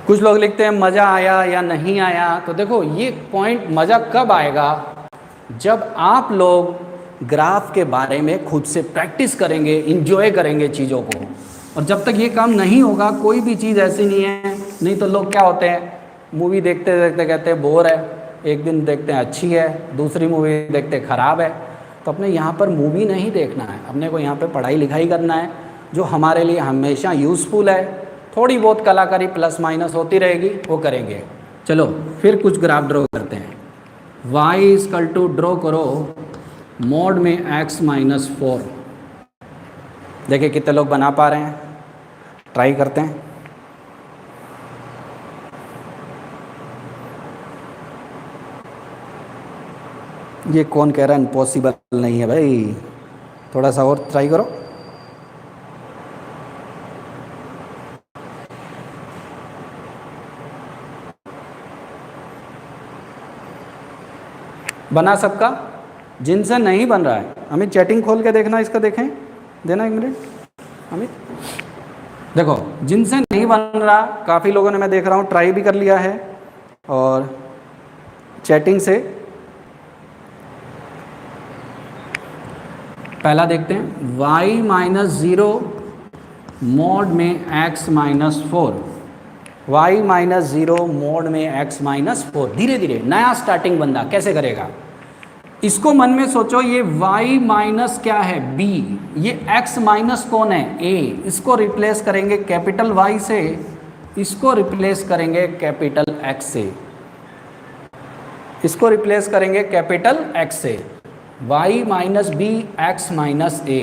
कुछ लोग लिखते हैं मज़ा आया या नहीं आया। तो देखो ये पॉइंट मज़ा कब आएगा? जब आप लोग ग्राफ के बारे में खुद से प्रैक्टिस करेंगे, इंजॉय करेंगे चीज़ों को। और जब तक ये काम नहीं होगा, कोई भी चीज़ ऐसी नहीं है। नहीं तो लोग क्या होते हैं, मूवी देखते देखते कहते हैं बोर है, एक दिन देखते हैं अच्छी है, दूसरी मूवी देखते ख़राब है। तो अपने यहाँ पर मूवी नहीं देखना है, अपने को यहाँ पर पढ़ाई लिखाई करना है जो हमारे लिए हमेशा यूज़फुल है। थोड़ी बहुत कलाकारी प्लस माइनस होती रहेगी, वो करेंगे। चलो फिर कुछ ग्राफ ड्रॉ करते हैं। y इजकल टू ड्रॉ करो मॉड में x माइनस 4। देखिए कितने लोग बना पा रहे हैं, ट्राई करते हैं। ये कौन कह रहा है इम्पॉसिबल नहीं है भाई, थोड़ा सा और ट्राई करो। बना सबका? जिनसे नहीं बन रहा है अमित चैटिंग खोल के देखना, इसका देखें, देना 1 मिनट अमित। देखो जिनसे नहीं बन रहा, काफ़ी लोगों ने मैं देख रहा हूँ ट्राई भी कर लिया है और चैटिंग से। पहला देखते हैं, y माइनस 0 मॉड में x minus 4। y minus 0 mode में x माइनस 4। धीरे धीरे नया स्टार्टिंग बंदा कैसे करेगा? इसको मन में सोचो, ये y माइनस क्या है? b, ये x माइनस कौन है? a। इसको रिप्लेस करेंगे कैपिटल Y से, इसको रिप्लेस करेंगे कैपिटल X से, इसको रिप्लेस करेंगे कैपिटल X से। y minus b x minus a,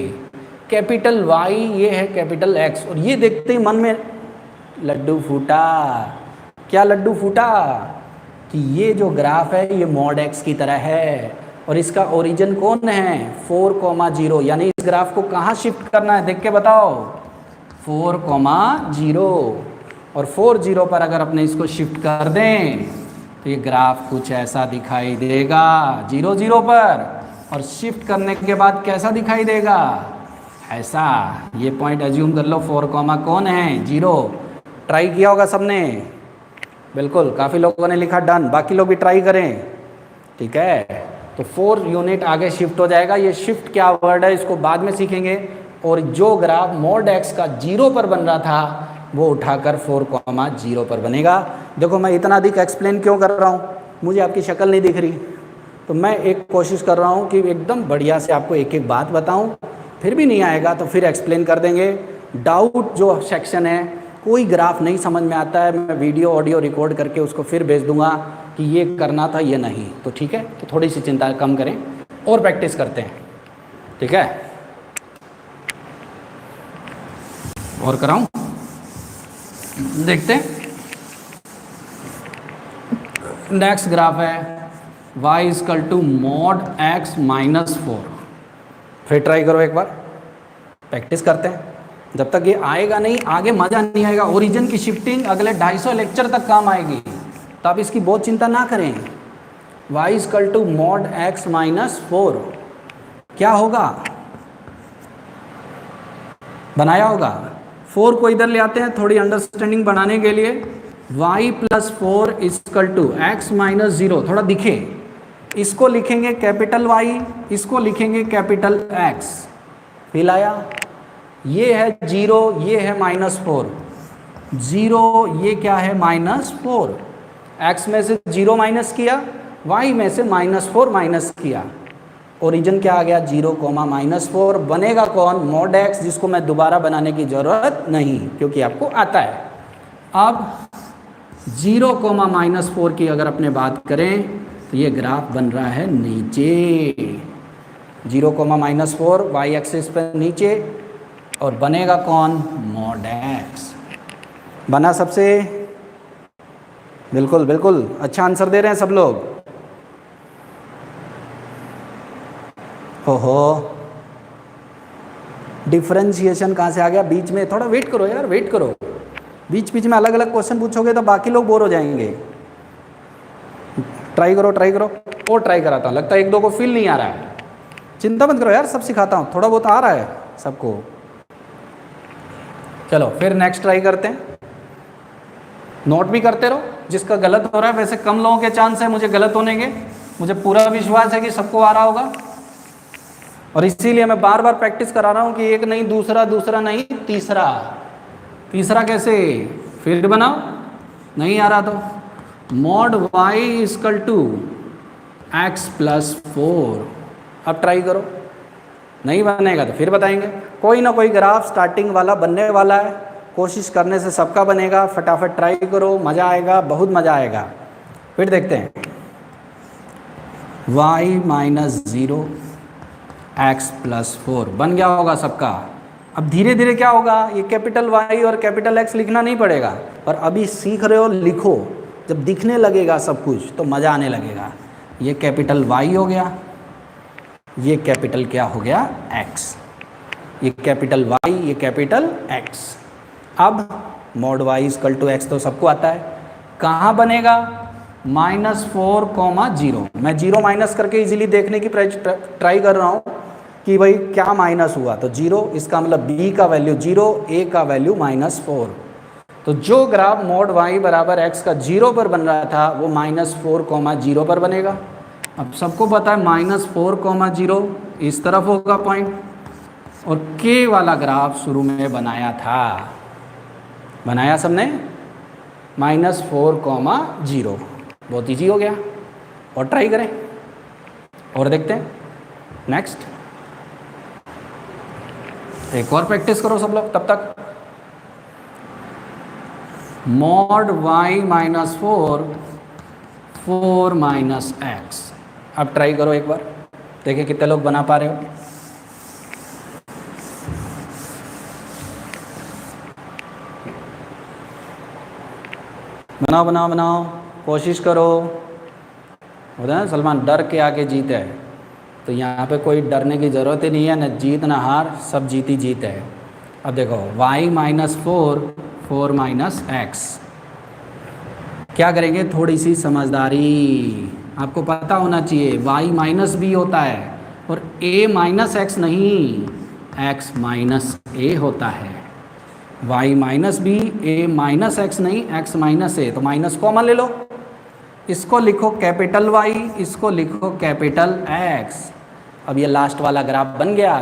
capital Y ये है कैपिटल X। और ये देखते ही मन में लड्डू फूटा। क्या लड्डू फूटा? कि ये जो ग्राफ है ये मॉड x की तरह है और इसका ओरिजिन कौन है? 4,0। यानी इस ग्राफ को कहाँ शिफ्ट करना है, देख के बताओ। 4,0 और 40 पर अगर अपने इसको शिफ्ट कर दें तो ये ग्राफ कुछ ऐसा दिखाई देगा 0, 0 पर। और शिफ्ट करने के बाद कैसा दिखाई देगा? ऐसा, ये पॉइंट एज्यूम कर लो 4 कॉमा कौन है 0। ट्राई किया होगा सबने, बिल्कुल, काफ़ी लोगों ने लिखा डन, बाकी लोग भी ट्राई करें, ठीक है। तो 4 यूनिट आगे शिफ्ट हो जाएगा। ये शिफ्ट क्या वर्ड है इसको बाद में सीखेंगे। और जो ग्राफ मॉड एक्स का 0 पर बन रहा था वो उठाकर 4 कॉमा 0 पर बनेगा। देखो मैं इतना अधिक एक्सप्लेन क्यों कर रहा हूँ, मुझे आपकी शक्ल नहीं दिख रही, तो मैं एक कोशिश कर रहा हूँ कि एकदम बढ़िया से आपको एक एक बात बताऊँ। फिर भी नहीं आएगा तो फिर एक्सप्लेन कर देंगे। डाउट जो सेक्शन है, कोई ग्राफ नहीं समझ में आता है, मैं वीडियो ऑडियो रिकॉर्ड करके उसको फिर भेज दूंगा कि ये करना था ये नहीं, तो ठीक है। तो थोड़ी सी चिंता कम करें और प्रैक्टिस करते हैं, ठीक है। और कराऊं, देखते हैं। नेक्स्ट ग्राफ है y equal to mod x minus 4। फिर ट्राई करो एक बार, प्रैक्टिस करते हैं। जब तक ये आएगा नहीं आगे मज़ा नहीं आएगा। ओरिजिन की शिफ्टिंग अगले 250 लेक्चर तक काम आएगी, तो आप इसकी बहुत चिंता ना करें। y equal to mod x minus 4 क्या होगा, बनाया होगा। 4 को इधर ले आते हैं थोड़ी अंडरस्टैंडिंग बनाने के लिए। y plus 4 equal to x minus 0, थोड़ा दिखे। इसको लिखेंगे कैपिटल Y, इसको लिखेंगे कैपिटल X। फिर आया, ये है 0, ये है माइनस 4, 0 ये क्या है माइनस 4। x में से 0 माइनस किया, y में से माइनस 4 माइनस किया, ओरिजिन क्या आ गया 0 कोमा माइनस 4। बनेगा कौन, मॉड x, जिसको मैं दोबारा बनाने की ज़रूरत नहीं क्योंकि आपको आता है। अब 0 कोमा माइनस 4 की अगर अपने बात करें तो ये ग्राफ बन रहा है नीचे, 0 कोमा माइनस 4 वाई एक्सिस पर नीचे, और बनेगा कौन, मॉड एक्स। बना सबसे, बिल्कुल बिल्कुल, अच्छा आंसर दे रहे हैं सब लोग। हो डिफरेंशिएशन कहाँ से आ गया बीच में, थोड़ा वेट करो यार, वेट करो। बीच बीच में अलग अलग क्वेश्चन पूछोगे तो बाकी लोग बोर हो जाएंगे। ट्राई करो ट्राई करो, और ट्राई कराता हूँ, लगता है एक दो को फील नहीं आ रहा है। चिंता मत करो यार, सब सिखाता हूँ, थोड़ा बहुत आ रहा है सबको। चलो फिर नेक्स्ट ट्राई करते हैं। नोट भी करते रहो, जिसका गलत हो रहा है, वैसे कम लोगों के चांस है मुझे गलत होने के, मुझे पूरा विश्वास है कि सबको आ रहा होगा, और इसीलिए मैं बार बार प्रैक्टिस करा रहा हूँ कि एक नहीं दूसरा, दूसरा नहीं तीसरा। तीसरा कैसे, फिर बनाओ, नहीं आ रहा तो mod y equal to x plus 4। अब ट्राई करो, नहीं बनेगा तो फिर बताएंगे। कोई ना कोई ग्राफ स्टार्टिंग वाला बनने वाला है, कोशिश करने से सबका बनेगा। फटाफट ट्राई करो, मज़ा आएगा, बहुत मज़ा आएगा। फिर देखते हैं, y माइनस 0 एक्स प्लस 4 बन गया होगा सबका। अब धीरे धीरे क्या होगा, ये कैपिटल Y और कैपिटल X लिखना नहीं पड़ेगा, पर अभी सीख रहे हो, लिखो। जब दिखने लगेगा सब कुछ तो मज़ा आने लगेगा। ये कैपिटल Y हो गया, ये कैपिटल क्या हो गया X, ये कैपिटल Y, ये कैपिटल X। अब mod y equal to x तो सबको आता है, कहाँ बनेगा, -4, 0। मैं 0 माइनस करके इजीली देखने की ट्राई कर रहा हूँ कि भाई क्या माइनस हुआ, तो 0, इसका मतलब b का वैल्यू 0, a का वैल्यू -4। तो जो ग्राफ मॉड y बराबर x का 0 पर बन रहा था वो -4, 0 पर बनेगा। अब सबको पता है -4, 0 इस तरफ होगा पॉइंट, और k वाला ग्राफ शुरू में बनाया था, बनाया सबने -4, 0। बहुत ईजी हो गया, और ट्राई करें और देखते हैं। नेक्स्ट, एक और प्रैक्टिस करो सब लोग तब तक। Mod y minus 4, 4 minus x. अब ट्राई करो एक बार, देखिए कितने लोग बना पा रहे हो। बनाओ बनाओ बनाओ, कोशिश करो। होता है ना सलमान, डर के आके जीत है, तो यहाँ पे कोई डरने की ज़रूरत ही नहीं है, न जीत ना हार, सब जीत ही जीत है। अब देखो y माइनस 4, 4 माइनस एक्स, क्या करेंगे, थोड़ी सी समझदारी, आपको पता होना चाहिए y माइनस बी होता है और a माइनस एक्स नहीं, एक्स माइनस ए होता है, वाई माइनस बी, ए माइनस एक्स नहीं, एक्स माइनस ए, तो माइनस कॉमन ले लो, इसको लिखो कैपिटल वाई, इसको लिखो कैपिटल एक्स। अब ये लास्ट वाला ग्राफ बन गया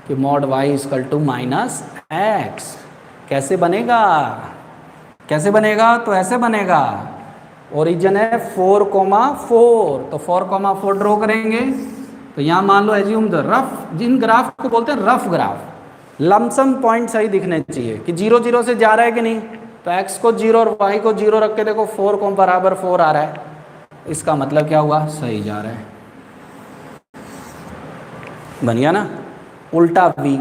कि mod y equal to minus x. कैसे बनेगा, कैसे बनेगा, तो ऐसे बनेगा, ओरिजिन है 4,4, तो 4,4 ड्रॉ करेंगे, तो यहाँ मान लो एज्यूम द रफ, जिन ग्राफ को बोलते हैं रफ ग्राफ, लमसम पॉइंट सही दिखने चाहिए कि 0 0 से जा रहा है कि नहीं, तो x को 0 और y को 0 रख के देखो 4 को बराबर 4 आ रहा है, इसका मतलब क्या हुआ, सही जा रहा है। बनिया ना, उल्टा v,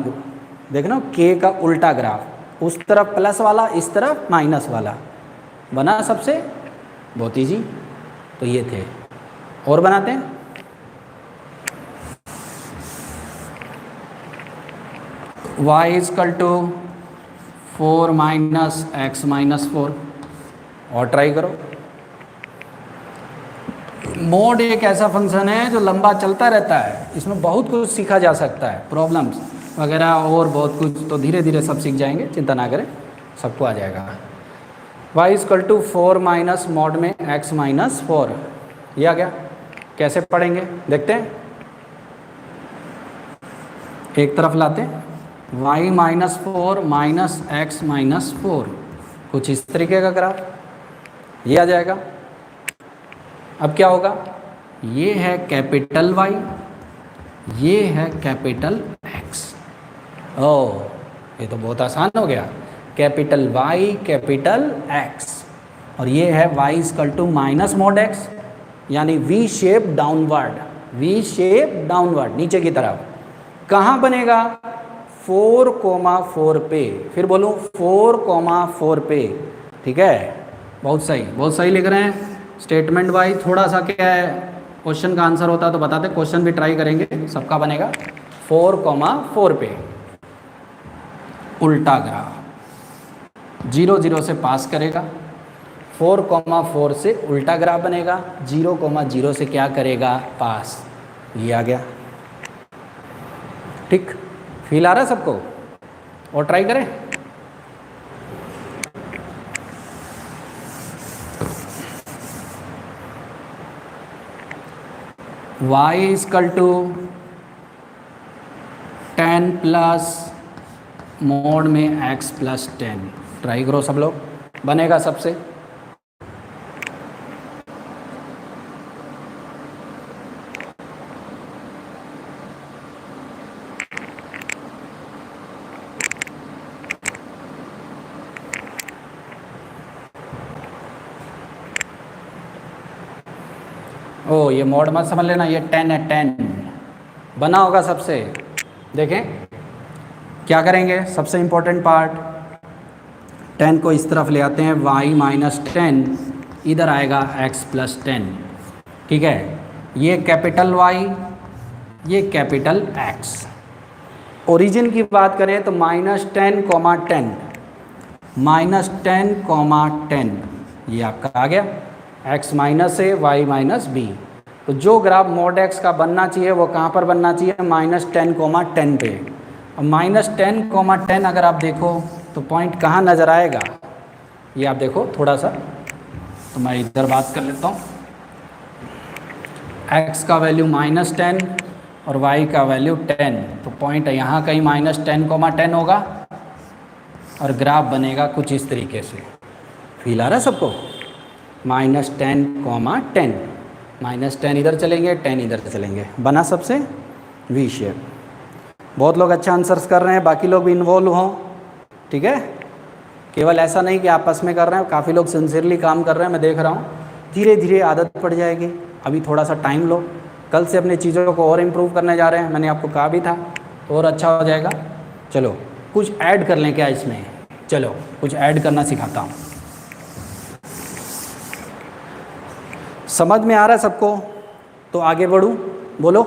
देखना k का उल्टा ग्राफ, उस तरफ प्लस वाला, इस तरफ माइनस वाला, बना सबसे बहुत ईजी। तो ये थे, और बनाते हैं, y is equal to 4 minus x minus 4, और ट्राई करो। मोड एक ऐसा फंक्शन है जो लंबा चलता रहता है, इसमें बहुत कुछ सीखा जा सकता है, प्रॉब्लम्स वगैरह और बहुत कुछ, तो धीरे धीरे सब सीख जाएंगे, चिंता ना करें, सबको आ जाएगा। y is equal to 4 minus mod में x माइनस 4, ये आ गया। कैसे पढ़ेंगे देखते हैं, एक तरफ लाते हैं, y minus 4 minus x minus 4, कुछ इस तरीके का ग्राफ, ये आ जाएगा। अब क्या होगा, ये है कैपिटल Y, ये है कैपिटल X। ओह, ये तो बहुत आसान हो गया, कैपिटल Y कैपिटल X, और ये है y is equal to minus mod x, यानी V shape downward, V shape downward नीचे की तरफ। कहाँ बनेगा, 4,4 पे, फिर बोलूँ 4,4 पे, ठीक है, बहुत सही, बहुत सही लिख रहे हैं। स्टेटमेंट वाई थोड़ा सा क्या है, क्वेश्चन का आंसर होता तो बताते, क्वेश्चन भी ट्राई करेंगे, सबका बनेगा 4,4 पे, उल्टा ग्राफ, 0 0 से पास करेगा, 4,4 से उल्टा ग्राफ बनेगा, 0,0 से क्या करेगा, पास, ये आ गया। ठीक, फील आ रहा है सबको, और ट्राई करें। y is equal to 10 plus mod में x प्लस 10, ट्राई करो सब लोग, बनेगा सबसे। ओ, ये मोड मत समझ लेना, ये 10 है, 10 बना होगा सबसे। देखें क्या करेंगे, सबसे इम्पोर्टेंट पार्ट, 10 को इस तरफ ले आते हैं, y माइनस 10, इधर आएगा x प्लस 10, ठीक है, ये कैपिटल Y, ये कैपिटल X। ओरिजिन की बात करें तो -10, 10, -10, 10, ये आपका आ गया, x माइनस ए, y माइनस बी। तो जो ग्राफ मोड x का बनना चाहिए वो कहाँ पर बनना चाहिए, -10, 10 पे। और -10, 10 अगर आप देखो तो पॉइंट कहाँ नज़र आएगा, ये आप देखो थोड़ा सा, तो मैं इधर बात कर लेता हूँ। x का वैल्यू -10 और y का वैल्यू 10, तो पॉइंट यहाँ कहीं -10, 10 होगा, और ग्राफ बनेगा कुछ इस तरीके से। फील आ रहा है सबको, -10, 10, -10 इधर चलेंगे, 10 इधर चलेंगे, बना सबसे वी शेप। बहुत लोग अच्छा आंसर्स कर रहे हैं, बाकी लोग भी इन्वॉल्व हों, ठीक है, केवल ऐसा नहीं कि आपस में कर रहे हैं, काफ़ी लोग सिंसियरली काम कर रहे हैं, मैं देख रहा हूँ। धीरे धीरे आदत पड़ जाएगी, अभी थोड़ा सा टाइम लो, कल से अपनी चीज़ों को और इम्प्रूव करने जा रहे हैं, मैंने आपको कहा भी था, तो और अच्छा हो जाएगा। चलो कुछ ऐड कर लें क्या इसमें, चलो कुछ ऐड करना सिखाता हूँ। समझ में आ रहा है सबको, तो आगे बढ़ूं, बोलो,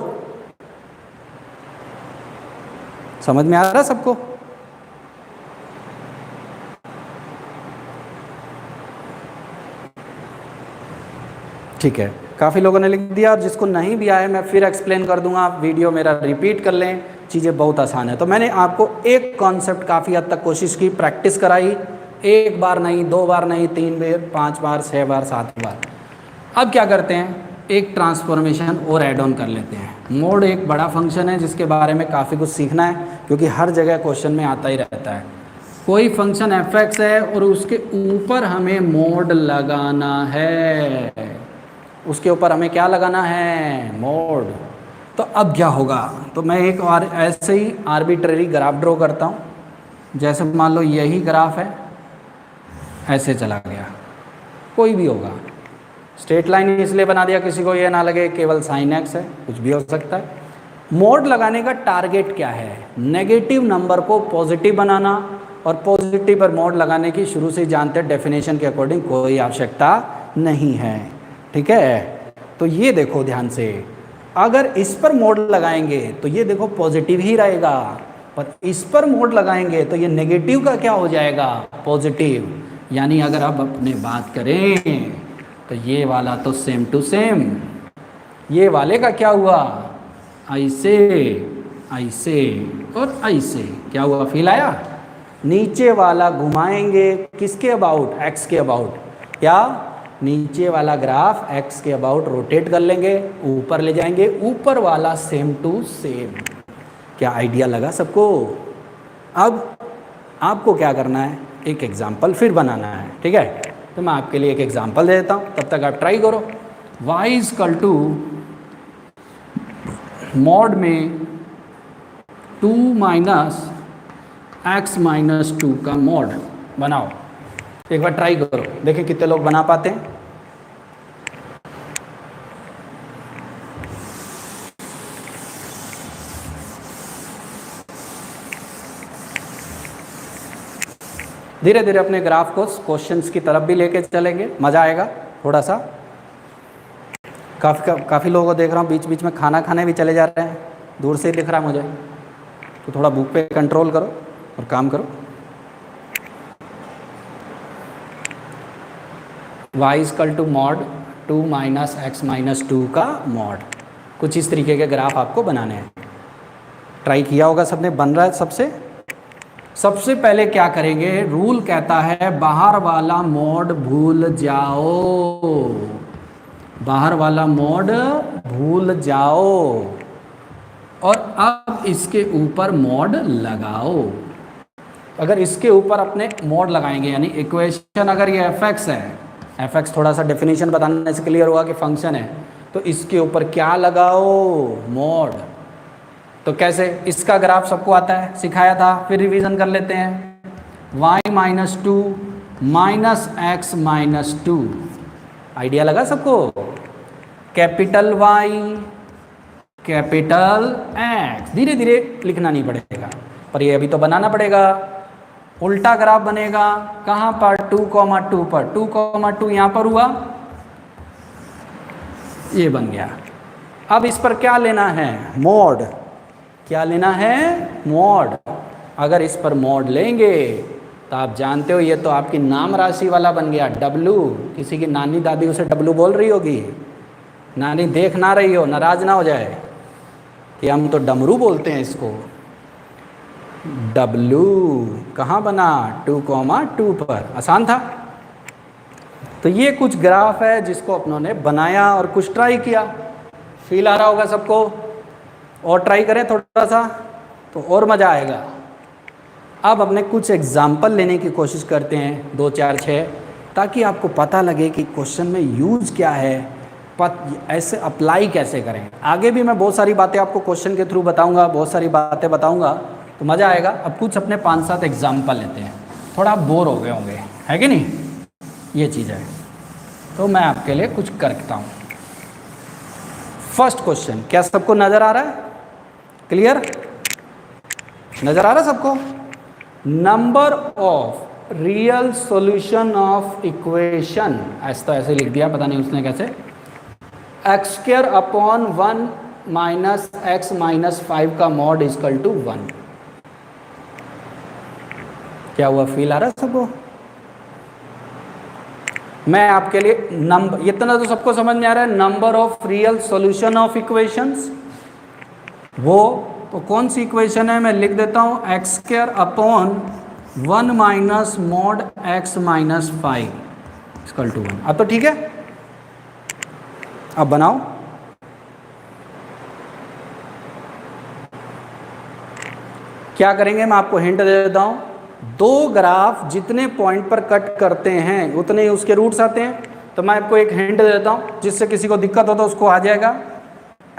समझ में आ रहा है सबको? ठीक है, काफ़ी लोगों ने लिख दिया, और जिसको नहीं भी आया मैं फिर एक्सप्लेन कर दूंगा, वीडियो मेरा रिपीट कर लें, चीज़ें बहुत आसान है। तो मैंने आपको एक कॉन्सेप्ट काफ़ी हद तक कोशिश की, प्रैक्टिस कराई, एक बार नहीं, 2 बार नहीं, 3 बार, 5 बार, 6 बार, 7 बार। अब क्या करते हैं, एक ट्रांसफॉर्मेशन और ऐड ऑन कर लेते हैं। मोड एक बड़ा फंक्शन है जिसके बारे में काफ़ी कुछ सीखना है, क्योंकि हर जगह क्वेश्चन में आता ही रहता है। कोई फंक्शन f(x) है और उसके ऊपर हमें मोड लगाना है, उसके ऊपर हमें क्या लगाना है, मोड। तो अब क्या होगा, तो मैं एक और ऐसे ही आर्बिट्रेरी ग्राफ ड्रॉ करता हूँ। जैसे मान लो यही ग्राफ है, ऐसे चला गया, कोई भी होगा। स्ट्रेट लाइन इसलिए बना दिया किसी को ये ना लगे केवल sin x है, कुछ भी हो सकता है। मोड लगाने का टारगेट क्या है, नेगेटिव नंबर को पॉजिटिव बनाना, और पॉजिटिव पर मोड लगाने की शुरू से ही जानते हैं डेफिनेशन के अकॉर्डिंग कोई आवश्यकता नहीं है, ठीक है। तो ये देखो ध्यान से, अगर इस पर मोड लगाएंगे तो ये देखो पॉजिटिव ही रहेगा, पर इस पर मोड लगाएंगे तो ये नेगेटिव का क्या हो जाएगा, पॉजिटिव। यानी अगर आप अपने बात करें तो ये वाला तो सेम टू सेम, ये वाले का क्या हुआ, ऐसे ऐसे और ऐसे, क्या हुआ, फील आया। नीचे वाला घुमाएंगे किसके अबाउट, x के अबाउट, क्या नीचे वाला ग्राफ x के अबाउट रोटेट कर लेंगे, ऊपर ले जाएंगे, ऊपर वाला सेम टू सेम। क्या आइडिया लगा सबको। अब आपको क्या करना है, एक एग्जाम्पल फिर बनाना है, ठीक है। तो मैं आपके लिए एक एग्जाम्पल दे देता हूँ, तब तक आप ट्राई करो। y इक्वल टू मॉड में 2 माइनस x माइनस 2 का मॉड बनाओ। एक बार ट्राई करो, देखिए कितने लोग बना पाते हैं। धीरे धीरे अपने ग्राफ को क्वेश्चंस की तरफ भी लेके चलेंगे, मज़ा आएगा थोड़ा सा। काफ़ी लोगों को देख रहा हूँ बीच बीच में खाना खाने भी चले जा रहे हैं, दूर से ही दिख रहा है मुझे। तो थोड़ा बुक पे कंट्रोल करो और काम करो। y equal to mod 2 minus x minus 2 का मॉड, कुछ इस तरीके के ग्राफ आपको बनाने हैं। ट्राई किया होगा सबने, बन रहा है। सबसे पहले क्या करेंगे, रूल कहता है बाहर वाला मोड भूल जाओ, बाहर वाला मोड भूल जाओ, और अब इसके ऊपर मोड लगाओ। अगर इसके ऊपर अपने मोड लगाएंगे, यानी इक्वेशन अगर ये f(x) है, f(x) थोड़ा सा डेफिनेशन बताने से क्लियर हुआ कि फंक्शन है, तो इसके ऊपर क्या लगाओ, मोड। तो कैसे, इसका ग्राफ सबको आता है, सिखाया था, फिर रिवीजन कर लेते हैं। y minus 2 minus x minus 2, idea लगा सबको। कैपिटल Y कैपिटल X, धीरे धीरे लिखना नहीं पड़ेगा, पर ये अभी तो बनाना पड़ेगा। उल्टा ग्राफ बनेगा कहाँ पर, 2,2 पर, 2,2 यहाँ पर हुआ, ये बन गया। अब इस पर क्या लेना है, मोड। क्या लेना है, मोड। अगर इस पर मोड लेंगे तो आप जानते हो ये तो आपकी नाम राशि वाला बन गया, W। किसी की नानी दादी उसे W बोल रही होगी, नानी देख ना रही हो, नाराज ना हो जाए कि हम तो डमरू बोलते हैं इसको। W कहाँ बना, 2,2 पर, आसान था। तो ये कुछ ग्राफ है जिसको अपनों ने बनाया और कुछ ट्राई किया, फील आ रहा होगा सबको। और ट्राई करें थोड़ा सा तो और मज़ा आएगा। अब अपने कुछ एग्जाम्पल लेने की कोशिश करते हैं, 2, 4, 6, ताकि आपको पता लगे कि क्वेश्चन में यूज़ क्या है, ऐसे अप्लाई कैसे करें। आगे भी मैं बहुत सारी बातें आपको क्वेश्चन के थ्रू बताऊंगा, बहुत सारी बातें बताऊंगा, तो मज़ा आएगा। अब कुछ अपने 5-7 एग्जाम्पल लेते हैं, थोड़ा बोर हो गए होंगे, है कि नहीं, ये चीज़ है। तो मैं आपके लिए कुछ करता हूँ। फर्स्ट क्वेश्चन, क्या सबको नज़र आ रहा है, क्लियर नज़र आ रहा है सबको। Number of real solution of equation, ऐसा तो ऐसे लिख दिया, पता नहीं उसने कैसे। x² upon 1 minus x minus 5 का मॉड इक्वल टू 1। क्या हुआ, फील आ रहा है सबको। मैं आपके लिए नंबर, इतना तो सबको समझ में आ रहा है, number of real solution of equations, वो तो कौन सी इक्वेशन है, मैं लिख देता हूँ x square upon 1 minus mod x minus 5 equal to 1। अब तो ठीक है, अब बनाओ। क्या करेंगे, मैं आपको हिंट दे देता हूँ। दो ग्राफ जितने पॉइंट पर कट करते हैं उतने ही उसके रूट्स आते हैं। तो मैं आपको एक हिंट दे देता हूँ, जिससे किसी को दिक्कत हो तो उसको आ जाएगा।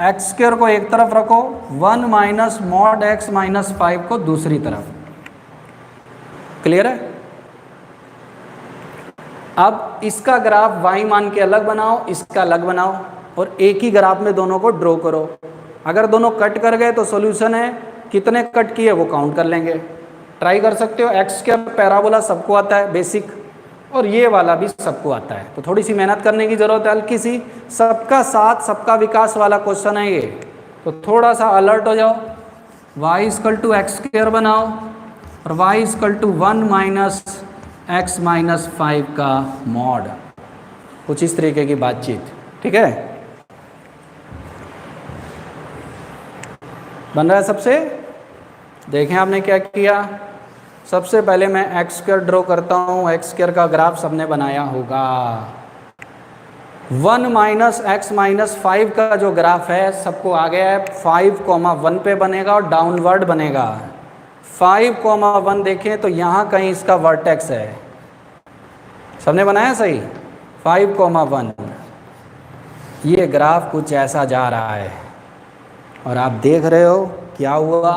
एक्स स्क्वायर को एक तरफ रखो, 1 माइनस मॉड एक्स माइनस 5 को दूसरी तरफ। क्लियर है? अब इसका ग्राफ y मान के अलग बनाओ, इसका अलग बनाओ, और एक ही ग्राफ में दोनों को ड्रॉ करो। अगर दोनों कट कर गए तो सॉल्यूशन है, कितने कट किए वो काउंट कर लेंगे। ट्राई कर सकते हो। एक्स स्क्वायर पैराबोला सबको आता है बेसिक, और ये वाला भी सबको आता है, तो थोड़ी सी मेहनत करने की जरूरत है, हल्की सी। सबका साथ सबका विकास वाला क्वेश्चन है ये, तो थोड़ा सा अलर्ट हो जाओ। y equal to x square बनाओ, और y equal to 1 minus x minus 5 का मॉड, कुछ इस तरीके की बातचीत। ठीक है, बन रहा है सबसे? देखें आपने क्या किया। सबसे पहले मैं एक्स स्क्वायर ड्रॉ करता हूँ। एक्स स्क्वायर का ग्राफ सबने बनाया होगा। 1 माइनस एक्स माइनस 5 का जो ग्राफ है सबको आ गया है। 5,1 पे बनेगा और डाउनवर्ड बनेगा। 5,1 देखें तो यहाँ कहीं इसका वर्टेक्स है। सबने बनाया सही? 5,1 ये ग्राफ कुछ ऐसा जा रहा है, और आप देख रहे हो क्या हुआ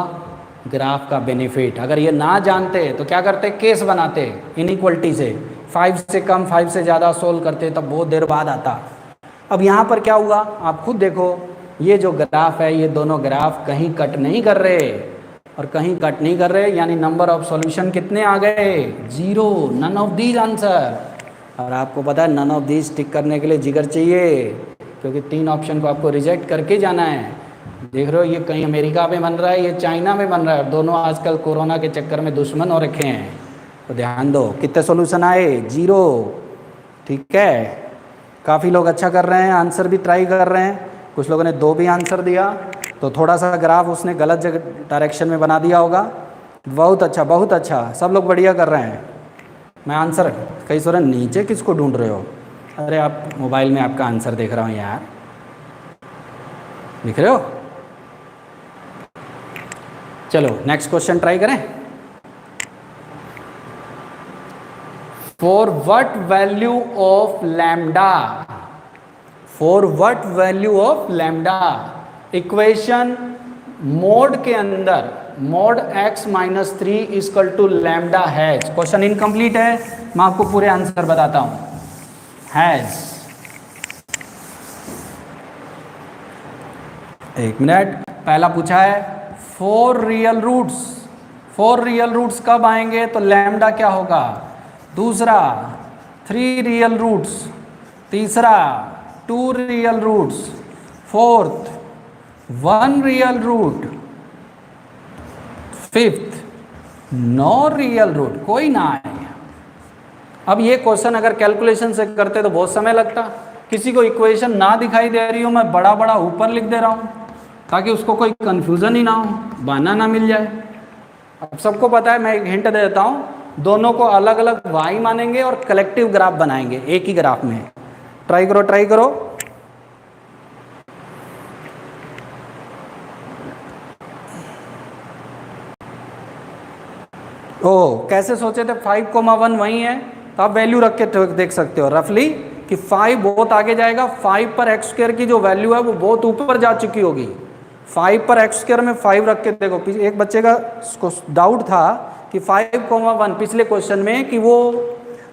ग्राफ का बेनिफिट। अगर ये ना जानते तो क्या करते, केस बनाते इनइक्वलिटी से, 5 से कम 5 से ज़्यादा सोल्व करते, तब बहुत देर बाद आता। अब यहाँ पर क्या हुआ आप खुद देखो, ये जो ग्राफ है ये दोनों ग्राफ कहीं कट नहीं कर रहे, और कहीं कट नहीं कर रहे, यानी नंबर ऑफ सॉल्यूशन कितने आ गए, 0, नन ऑफ दीज आंसर। और आपको पता है नन ऑफ दीज टिक करने के लिए जिगर चाहिए, क्योंकि 3 ऑप्शन को आपको रिजेक्ट करके जाना है। देख रहे हो ये कहीं अमेरिका में बन रहा है, ये चाइना में बन रहा है, दोनों आजकल कोरोना के चक्कर में दुश्मन हो रखे हैं। तो ध्यान दो, कितने सॉल्यूशन आए, 0। ठीक है, काफ़ी लोग अच्छा कर रहे हैं, आंसर भी ट्राई कर रहे हैं। कुछ लोगों ने 2 भी आंसर दिया, तो थोड़ा सा ग्राफ उसने गलत जगह डायरेक्शन में बना दिया होगा। बहुत अच्छा, बहुत अच्छा, सब लोग बढ़िया कर रहे हैं। मैं आंसर कई सोरे नीचे किसको ढूंढ रहे हो? अरे आप मोबाइल में आपका आंसर देख रहा हूँ यार, दिख रहे हो? चलो नेक्स्ट क्वेश्चन ट्राई करें। For what value of lambda, for what value of lambda, equation mod के अंदर mod x minus 3 equal to lambda has. Question incomplete है, मैं आपको पूरे आंसर बताता हूं। हैज, एक मिनट, पहला पूछा है 4 रियल रूट्स। 4 रियल रूट्स कब आएंगे तो लैम्डा क्या होगा। दूसरा 3 रियल रूट्स, तीसरा 2 real roots, fourth 1 real root, fifth 9 real root, कोई ना आए। अब ये क्वेश्चन अगर कैलकुलेशन से करते तो बहुत समय लगता। किसी को इक्वेशन ना दिखाई दे रही हो, मैं बड़ा बड़ा ऊपर लिख दे रहा हूँ ताकि उसको कोई कंफ्यूजन ही ना हो, बहाना ना मिल जाए। अब सबको पता है, मैं एक हिंट दे देता हूँ, दोनों को अलग अलग y मानेंगे और कलेक्टिव ग्राफ बनाएंगे एक ही ग्राफ में। ट्राई करो, ट्राई करो। ओ कैसे सोचे थे, 5,1 वही है, तो आप वैल्यू रख के देख सकते हो रफली कि 5 बहुत आगे जाएगा। 5 पर एक्स स्क्वायर की जो वैल्यू है वो बहुत ऊपर जा चुकी होगी। 5 पर एक्स स्क्वायर में 5 रख के देखो। एक बच्चे का डाउट था कि 5,1 पिछले क्वेश्चन में कि वो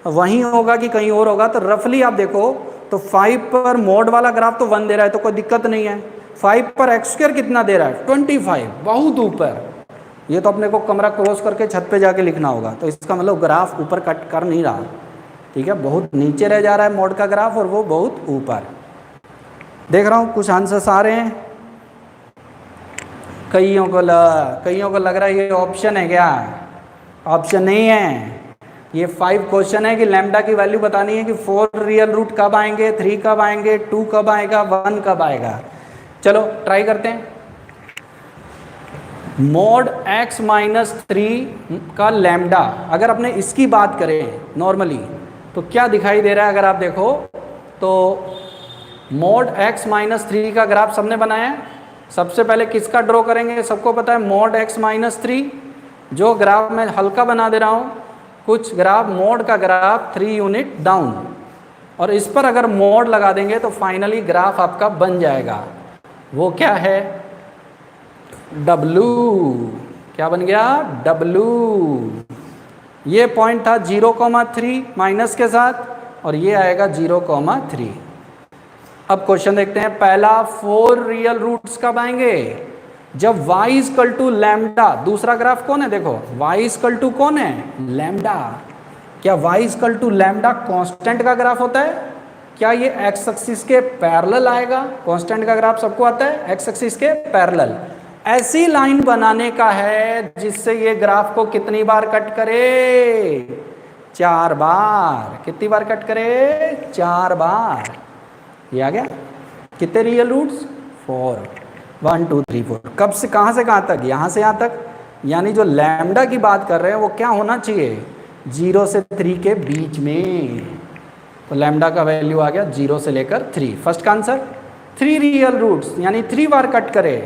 वहीं होगा कि कहीं और होगा, तो रफली आप देखो तो 5 पर मोड वाला ग्राफ तो 1 दे रहा है, तो कोई दिक्कत नहीं है। 5 पर एक्स स्क्वायर कितना दे रहा है, 25, बहुत ऊपर। ये तो अपने को कमरा क्रॉस करके छत पे जाके लिखना होगा, तो इसका मतलब ग्राफ ऊपर कट कर नहीं रहा। ठीक है, बहुत नीचे रह जा रहा है मोड का ग्राफ और वो बहुत ऊपर। देख रहा हूँ कुछ आंसर्स आ रहे हैं। कईयों को लग रहा है ये ऑप्शन है क्या, ऑप्शन नहीं है। ये 5 क्वेश्चन है कि लैम्डा की वैल्यू बतानी है कि 4 रियल रूट कब आएंगे, 3 कब आएंगे, 2 कब आएगा, 1 कब आएगा। चलो ट्राई करते हैं। मोड x माइनस 3 का लैम्डा, अगर अपने इसकी बात करें नॉर्मली तो क्या दिखाई दे रहा है? अगर आप देखो तो मोड x माइनस 3 का ग्राफ सबने बनाया है। सबसे पहले किसका ड्रॉ करेंगे? सबको पता है मोड x माइनस 3। जो ग्राफ मैं हल्का बना दे रहा हूँ, कुछ ग्राफ मोड का ग्राफ 3 यूनिट डाउन, और इस पर अगर मोड लगा देंगे तो फाइनली ग्राफ आपका बन जाएगा। वो क्या है? W। क्या बन गया? W। ये पॉइंट था 0,3 माइनस के साथ, और ये आएगा 0,3। अब क्वेश्चन देखते हैं। पहला 4 रियल रूट्स कब आएंगे? जब y इक्वल टू लैम्डा। दूसरा ग्राफ कौन है? देखो y इक्वल टू कौन है? लैम्डा। क्या y equal to lambda constant का ग्राफ होता है? क्या ये x एक्सिस के पैरेलल आएगा? कांस्टेंट का ग्राफ सबको आता है x एक्सिस के पैरेलल। ऐसी लाइन बनाने का है जिससे ये ग्राफ को कितनी बार कट करे? 4 बार। कितनी बार कट करे? 4 बार। ये आ गया। कितने रियल रूट्स? 4। 1 2 3 4। कब से कहाँ से कहाँ तक? यहाँ से यहाँ तक। यानी जो लैम्डा की बात कर रहे हैं वो क्या होना चाहिए? 0 से 3 के बीच में। तो लैम्डा का वैल्यू आ गया 0 से लेकर 3। फर्स्ट का आंसर 3 रियल रूट्स, यानी 3 बार कट करे।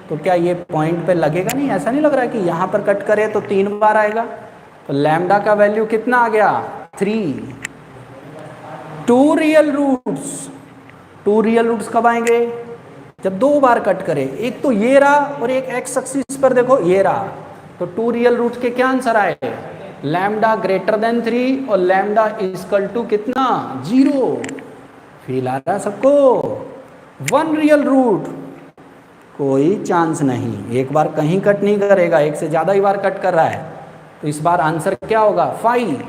तो क्या ये पॉइंट पे लगेगा? नहीं, ऐसा नहीं लग रहा है कि यहाँ पर कट करे तो 3 बार आएगा। तो लैम्डा का वैल्यू कितना आ गया? 3। 2 रियल रूट्स। 2 रियल रूट्स कब आएंगे? जब 2 बार कट करे। एक तो ये रहा और एक एक्स एक्सिस पर देखो ये रहा। तो 2 रियल रूट्स के क्या आंसर आए? लैम्डा ग्रेटर देन 3 और लैम्डा इक्वल टू कितना? 0। फील आ रहा है सबको? 1 रियल रूट कोई चांस नहीं, एक बार कहीं कट नहीं करेगा, एक से ज़्यादा ही बार कट कर रहा है। तो इस बार आंसर क्या होगा? 5।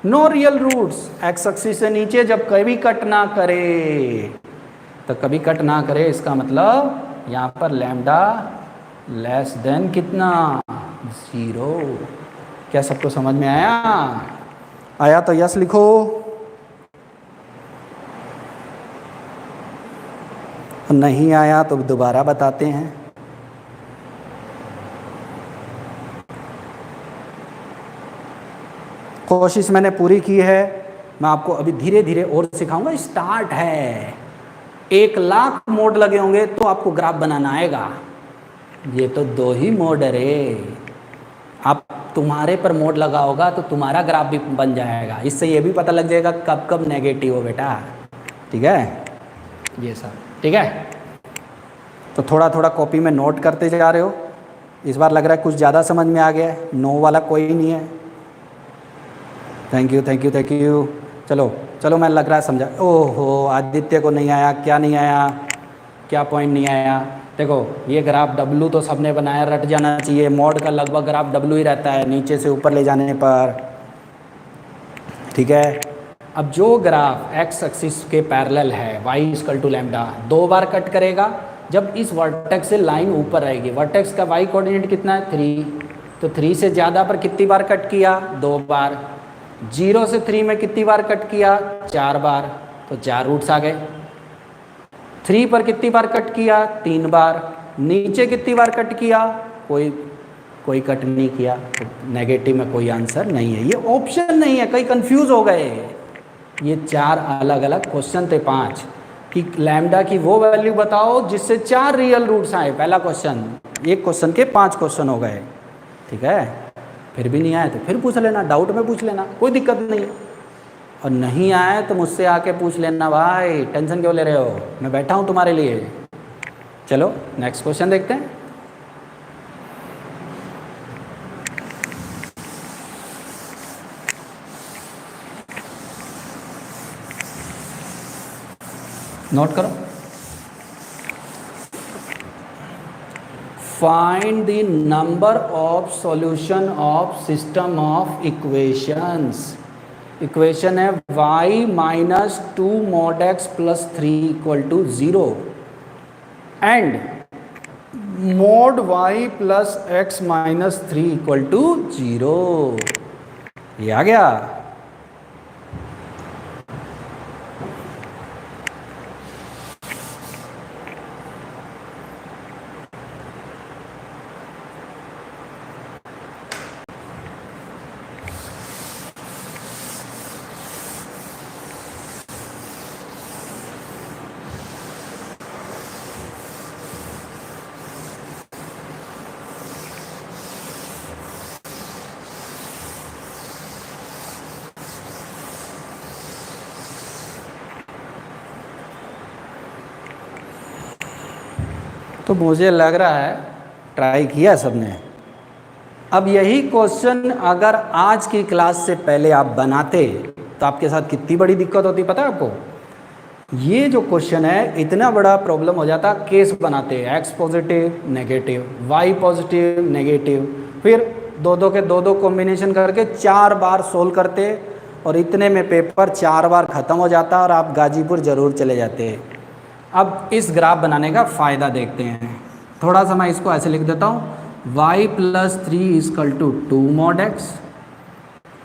No real roots. X axis से नीचे जब कभी कट ना करे, तो कभी कट ना करे इसका मतलब यहाँ पर लैम्डा लेस देन कितना? 0। क्या सबको समझ में आया? आया तो यस लिखो। नहीं आया तो दोबारा बताते हैं। कोशिश मैंने पूरी की है। मैं आपको अभी धीरे धीरे और सिखाऊंगा। स्टार्ट है। 1 लाख मोड लगे होंगे तो आपको ग्राफ बनाना आएगा। ये तो 2 ही मोड है रे। आप तुम्हारे पर मोड लगा होगा तो तुम्हारा ग्राफ भी बन जाएगा। इससे ये भी पता लग जाएगा कब कब नेगेटिव हो बेटा। ठीक है? ये सब ठीक है। तो थोड़ा थोड़ा कॉपी में नोट करते जा रहे हो। इस बार लग रहा है कुछ ज़्यादा समझ में आ गया है। नो वाला कोई नहीं है। Thank you thank you thank you. चलो चलो, मैं लग रहा है समझा। ओहो, आदित्य को नहीं आया। क्या नहीं आया? क्या पॉइंट नहीं आया? देखो ये ग्राफ W तो सबने बनाया, रट जाना चाहिए। मॉड का लगभग ग्राफ W ही रहता है नीचे से ऊपर ले जाने पर। ठीक है। अब जो ग्राफ x एक्सिस के पैरेलल है y इक्वल टू लैम्डा 2 बार कट करेगा जब इस वर्टेक्स से लाइन ऊपर रहेगी। वर्टेक्स का y कोऑर्डिनेट कितना है? 3। तो 3 से ज़्यादा पर कितनी बार कट किया? 2 बार। 0 से 3 में कितनी बार कट किया? 4 बार। तो 4 रूट्स आ गए। 3 पर कितनी बार कट किया? 3 बार। नीचे कितनी बार कट किया? कोई कट नहीं किया। तो नेगेटिव में कोई आंसर नहीं है। ये ऑप्शन नहीं है, कई कंफ्यूज हो गए। ये 4 अलग अलग क्वेश्चन थे। 5 कि लैम्डा की वो वैल्यू बताओ जिससे 4 रियल रूट्स आए। पहला क्वेश्चन। एक क्वेश्चन के 5 क्वेश्चन हो गए। ठीक है? फिर भी नहीं आए तो फिर पूछ लेना, डाउट में पूछ लेना, कोई दिक्कत नहीं। और नहीं आए तो मुझसे आके पूछ लेना। भाई टेंशन क्यों ले रहे हो? मैं बैठा हूँ तुम्हारे लिए। चलो नेक्स्ट क्वेश्चन देखते हैं। नोट करो। Find the number of solution of system of equations. Equation है y minus 2 mod x plus 3 equal to 0 and mod y plus x minus 3 equal to 0। ये आ गया। तो मुझे लग रहा है ट्राई किया सबने। अब यही क्वेश्चन अगर आज की क्लास से पहले आप बनाते तो आपके साथ कितनी बड़ी दिक्कत होती पता है आपको। ये जो क्वेश्चन है इतना बड़ा प्रॉब्लम हो जाता, केस बनाते x positive negative, y positive negative, फिर दो के दो कॉम्बिनेशन करके 4 बार सोल्व करते और इतने में पेपर 4 बार ख़त्म हो जाता और आप गाजीपुर ज़रूर चले जाते। अब इस ग्राफ बनाने का फ़ायदा देखते हैं। थोड़ा सा मैं इसको ऐसे लिख देता हूँ, y + 3 = 2 mod x,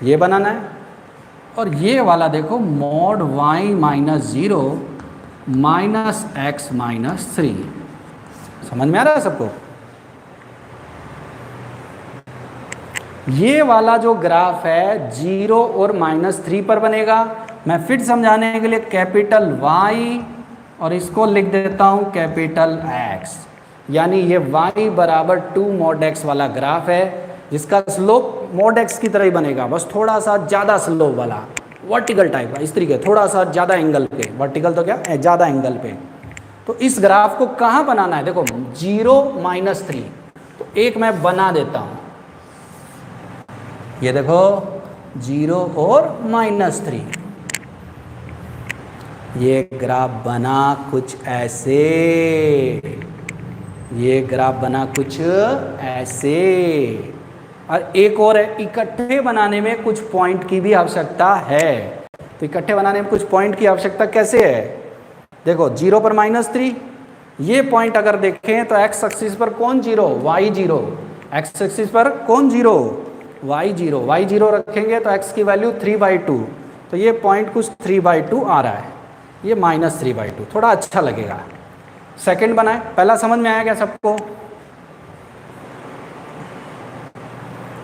ये बनाना है। और ये वाला देखो mod y - 0 - x - 3। समझ में आ रहा है सबको। ये वाला जो ग्राफ है 0 और -3 पर बनेगा। मैं फिर समझाने के लिए कैपिटल Y और इसको लिख देता हूँ कैपिटल X, यानी ये y बराबर 2 mod x वाला ग्राफ है जिसका स्लोप mod x की तरह ही बनेगा, बस थोड़ा सा ज़्यादा स्लोप वाला वर्टिकल टाइप का, इस तरीके थोड़ा सा ज़्यादा एंगल पे, वर्टिकल तो क्या ज़्यादा एंगल पे। तो इस ग्राफ को कहाँ बनाना है, देखो 0 - 3, तो एक मैं बना देता हूँ। ये देखो 0 और -3, ये ग्राफ बना कुछ ऐसे, ये ग्राफ बना कुछ ऐसे। और एक और है, इकट्ठे बनाने में कुछ पॉइंट की भी आवश्यकता है। तो इकट्ठे बनाने में कुछ पॉइंट की आवश्यकता कैसे है, देखो 0 पर -3, ये पॉइंट अगर देखें तो x एक्सिस पर कौन 0, y 0, x एक्सिस पर कौन 0, y 0, y 0 रखेंगे तो x की वैल्यू 3/2, तो ये पॉइंट कुछ 3/2 आ रहा है, ये -3/2, थोड़ा अच्छा लगेगा। सेकंड बनाए, पहला समझ में आया क्या सबको।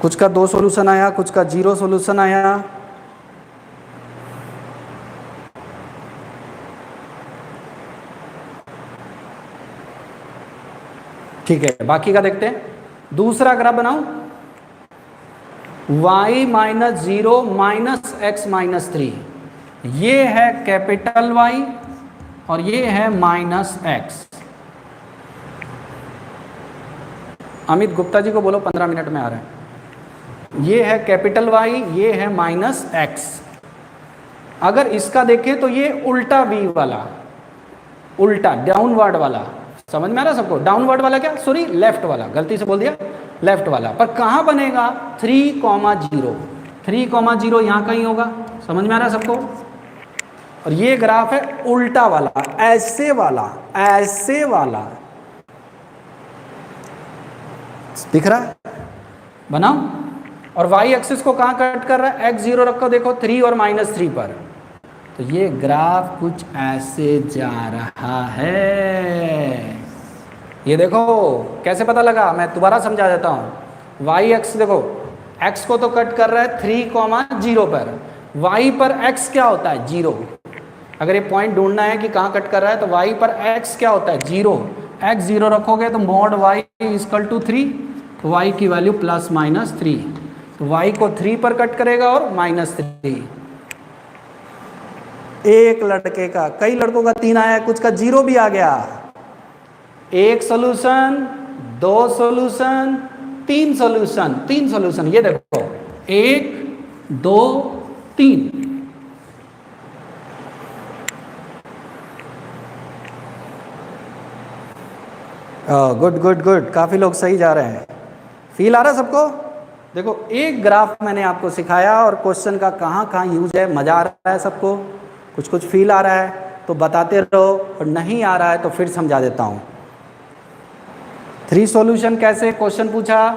कुछ का 2 सॉल्यूशन आया, कुछ का 0 सॉल्यूशन आया। ठीक है, बाकी का देखते हैं। दूसरा ग्राफ बनाऊं, y - 0 - x - 3, ये है कैपिटल Y और ये है -x। अमित गुप्ता जी को बोलो 15 मिनट में आ रहे हैं। ये है कैपिटल Y, ये है -x। अगर इसका देखें तो ये उल्टा V वाला, उल्टा डाउनवर्ड वाला, समझ में आ रहा सबको। डाउनवर्ड वाला क्या, सॉरी लेफ्ट वाला, गलती से बोल दिया, लेफ्ट वाला। पर कहाँ बनेगा, 3,0, 3,0 यहाँ कहीं होगा, समझ में आ रहा सबको। और ये ग्राफ है उल्टा वाला, ऐसे वाला, ऐसे वाला, दिख रहा है, बनाओ। और y एक्सिस को कहाँ कट कर रहा है, x 0 रखो, देखो 3 और -3 पर। तो ये ग्राफ कुछ ऐसे जा रहा है। ये देखो कैसे पता लगा, मैं दोबारा समझा देता हूँ। y एक्स देखो, x को तो कट कर रहा है 3,0 पर, y पर x क्या होता है 0। अगर ये पॉइंट ढूंढना है कि कहाँ कट कर रहा है तो y पर x क्या होता है 0, x 0 रखोगे तो mod y = 3, तो y की वैल्यू +-3, तो y को 3 पर कट करेगा और -3। एक लड़के का, कई लड़कों का 3 आया, कुछ का 0 भी आ गया। एक सॉल्यूशन, 2 सॉल्यूशन, 3 सॉल्यूशन, 3 सॉल्यूशन, ये देखो 1 2 3। गुड गुड गुड, काफ़ी लोग सही जा रहे हैं। फील आ रहा है सबको। देखो एक ग्राफ मैंने आपको सिखाया और क्वेश्चन का कहाँ कहाँ यूज है, मज़ा आ रहा है सबको। कुछ कुछ फील आ रहा है तो बताते रहो, और नहीं आ रहा है तो फिर समझा देता हूँ। 3 सॉल्यूशन कैसे, क्वेश्चन पूछा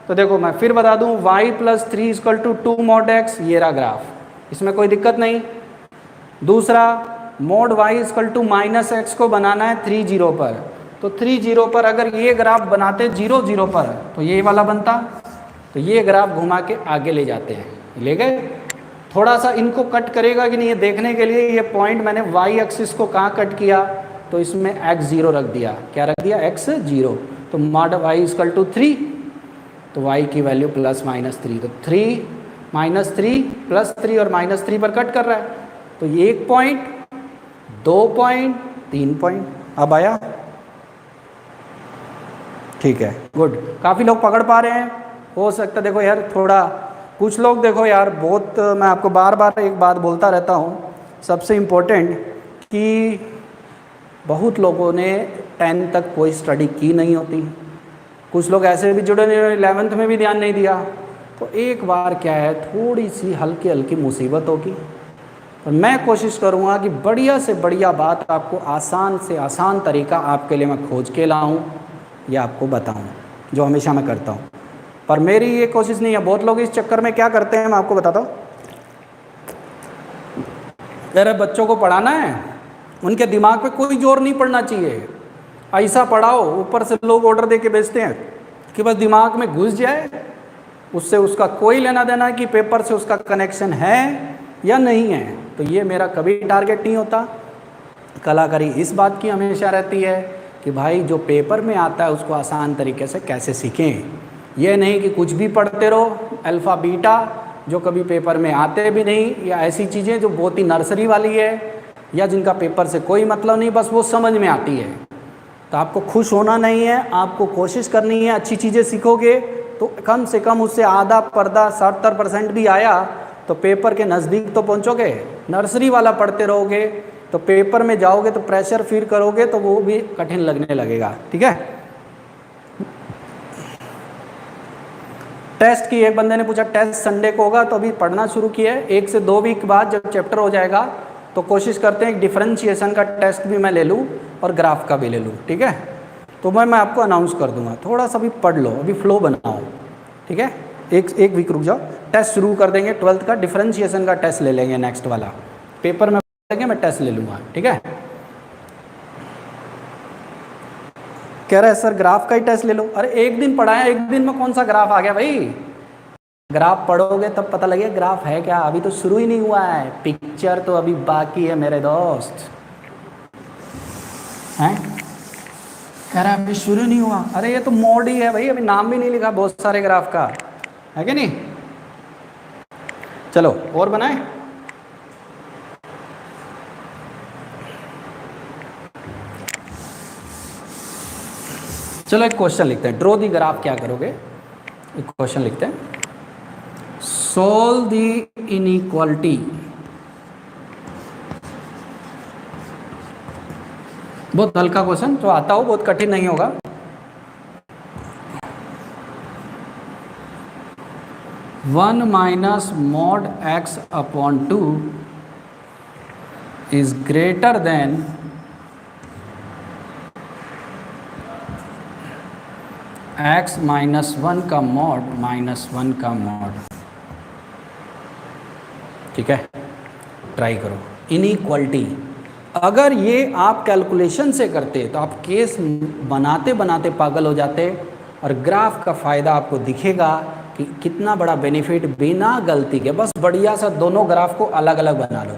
तो देखो मैं फिर बता दूँ, y + 3 = 2 mod x, ये रहा ग्राफ, इसमें कोई दिक्कत नहीं। दूसरा mod y = -x को बनाना है 3 0 पर, तो 3 0 पर अगर ये ग्राफ बनाते 0 0 पर तो ये वाला बनता, तो ये ग्राफ घुमा के आगे ले जाते हैं, ले गए। थोड़ा सा इनको कट करेगा कि नहीं ये देखने के लिए, ये पॉइंट मैंने y एक्सिस को कहाँ कट किया, तो इसमें x 0 रख दिया। क्या रख दिया, x 0, तो mod y = 3, तो y की वैल्यू +-3, तो 3 -3 +3 और -3 पर कट कर रहा है, तो ये 1 पॉइंट, 2 पॉइंट, 3 पॉइंट। अब आया, ठीक है, गुड, काफ़ी लोग पकड़ पा रहे हैं। हो सकता है देखो यार थोड़ा, कुछ लोग देखो यार बहुत, मैं आपको बार बार एक बात बोलता रहता हूँ, सबसे इम्पोर्टेंट कि बहुत लोगों ने 10 तक कोई स्टडी की नहीं होती, कुछ लोग ऐसे भी जुड़े नहीं, 11th में भी ध्यान नहीं दिया। तो एक बार क्या है, थोड़ी सी हल्की हल्की मुसीबत होगी, और मैं कोशिश करूँगा कि बढ़िया से बढ़िया बात आपको आसान से आसान तरीका आपके लिए मैं खोज के लाऊं या आपको बताऊं, जो हमेशा मैं करता हूं। पर मेरी ये कोशिश नहीं है, बहुत लोग इस चक्कर में क्या करते हैं, मैं आपको बताता हूँ। मेरे बच्चों को पढ़ाना है, उनके दिमाग पे कोई जोर नहीं पड़ना चाहिए, ऐसा पढ़ाओ, ऊपर से लोग ऑर्डर दे के भेजते हैं कि बस दिमाग में घुस जाए, उससे उसका कोई लेना देना है कि पेपर से उसका कनेक्शन है या नहीं है। तो ये मेरा कभी टारगेट नहीं होता। कलाकारी इस बात की हमेशा रहती है कि भाई जो पेपर में आता है उसको आसान तरीके से कैसे सीखें। ये नहीं कि कुछ भी पढ़ते रहो अल्फ़ा बीटा, जो कभी पेपर में आते भी नहीं, या ऐसी चीज़ें जो बहुत ही नर्सरी वाली है या जिनका पेपर से कोई मतलब नहीं, बस वो समझ में आती है। तो आपको खुश होना नहीं है, आपको कोशिश करनी है, अच्छी चीज़ें सीखोगे तो कम से कम उससे आधा पर्दा 70% भी आया तो पेपर के नज़दीक तो पहुंचोगे। नर्सरी वाला पढ़ते रहोगे तो पेपर में जाओगे तो प्रेशर फील करोगे तो वो भी कठिन लगने लगेगा। ठीक है। टेस्ट की, एक बंदे ने पूछा टेस्ट संडे को होगा, तो अभी पढ़ना शुरू किया है। 1 से 2 वीक बाद जब चैप्टर हो जाएगा तो कोशिश करते हैं एक डिफरेंशिएशन का टेस्ट भी मैं ले लूँ और ग्राफ का भी ले लूँ। ठीक है, तो मैं आपको अनाउंस कर दूंगा, थोड़ा सा भी पढ़ लो, अभी फ्लो बनाओ। ठीक है, एक वीक रुक जाओ, टेस्ट शुरू कर देंगे। 12th का डिफरेंशिएशन का टेस्ट ले लेंगे, नेक्स्ट वाला पेपर में लेंगे, मैं टेस्ट ले लूँगा। ठीक है, कह रहा है सर ग्राफ का ही टेस्ट ले लो। अरे एक दिन पढ़ाया, एक दिन में कौन सा ग्राफ आ गया भाई। ग्राफ पढ़ोगे तब पता लगेगा ग्राफ है क्या, अभी तो शुरू ही नहीं हुआ है, पिक्चर तो अभी बाकी है मेरे दोस्त। हैं, कह रहा है अभी शुरू नहीं हुआ। अरे ये तो मोड ही है भाई, अभी नाम भी नहीं लिखा बहुत सारे ग्राफ का, है क्या नहीं। चलो और बनाए। चलो एक क्वेश्चन लिखते हैं, ड्रॉ दी ग्राफ। क्या करोगे, एक क्वेश्चन लिखते हैं, सोल्व दी इनइक्वालिटी। बहुत हल्का क्वेश्चन, जो आता हो, बहुत कठिन नहीं होगा। One minus mod x upon 2 is greater then x -1 का मॉड -1 का मॉड। ठीक है, ट्राई करो। इनइक्वालिटी, अगर ये आप कैलकुलेशन से करते तो आप केस बनाते बनाते पागल हो जाते, और ग्राफ का फ़ायदा आपको दिखेगा कि कितना बड़ा बेनिफिट बिना गलती के, बस बढ़िया सा दोनों ग्राफ को अलग अलग बना लो।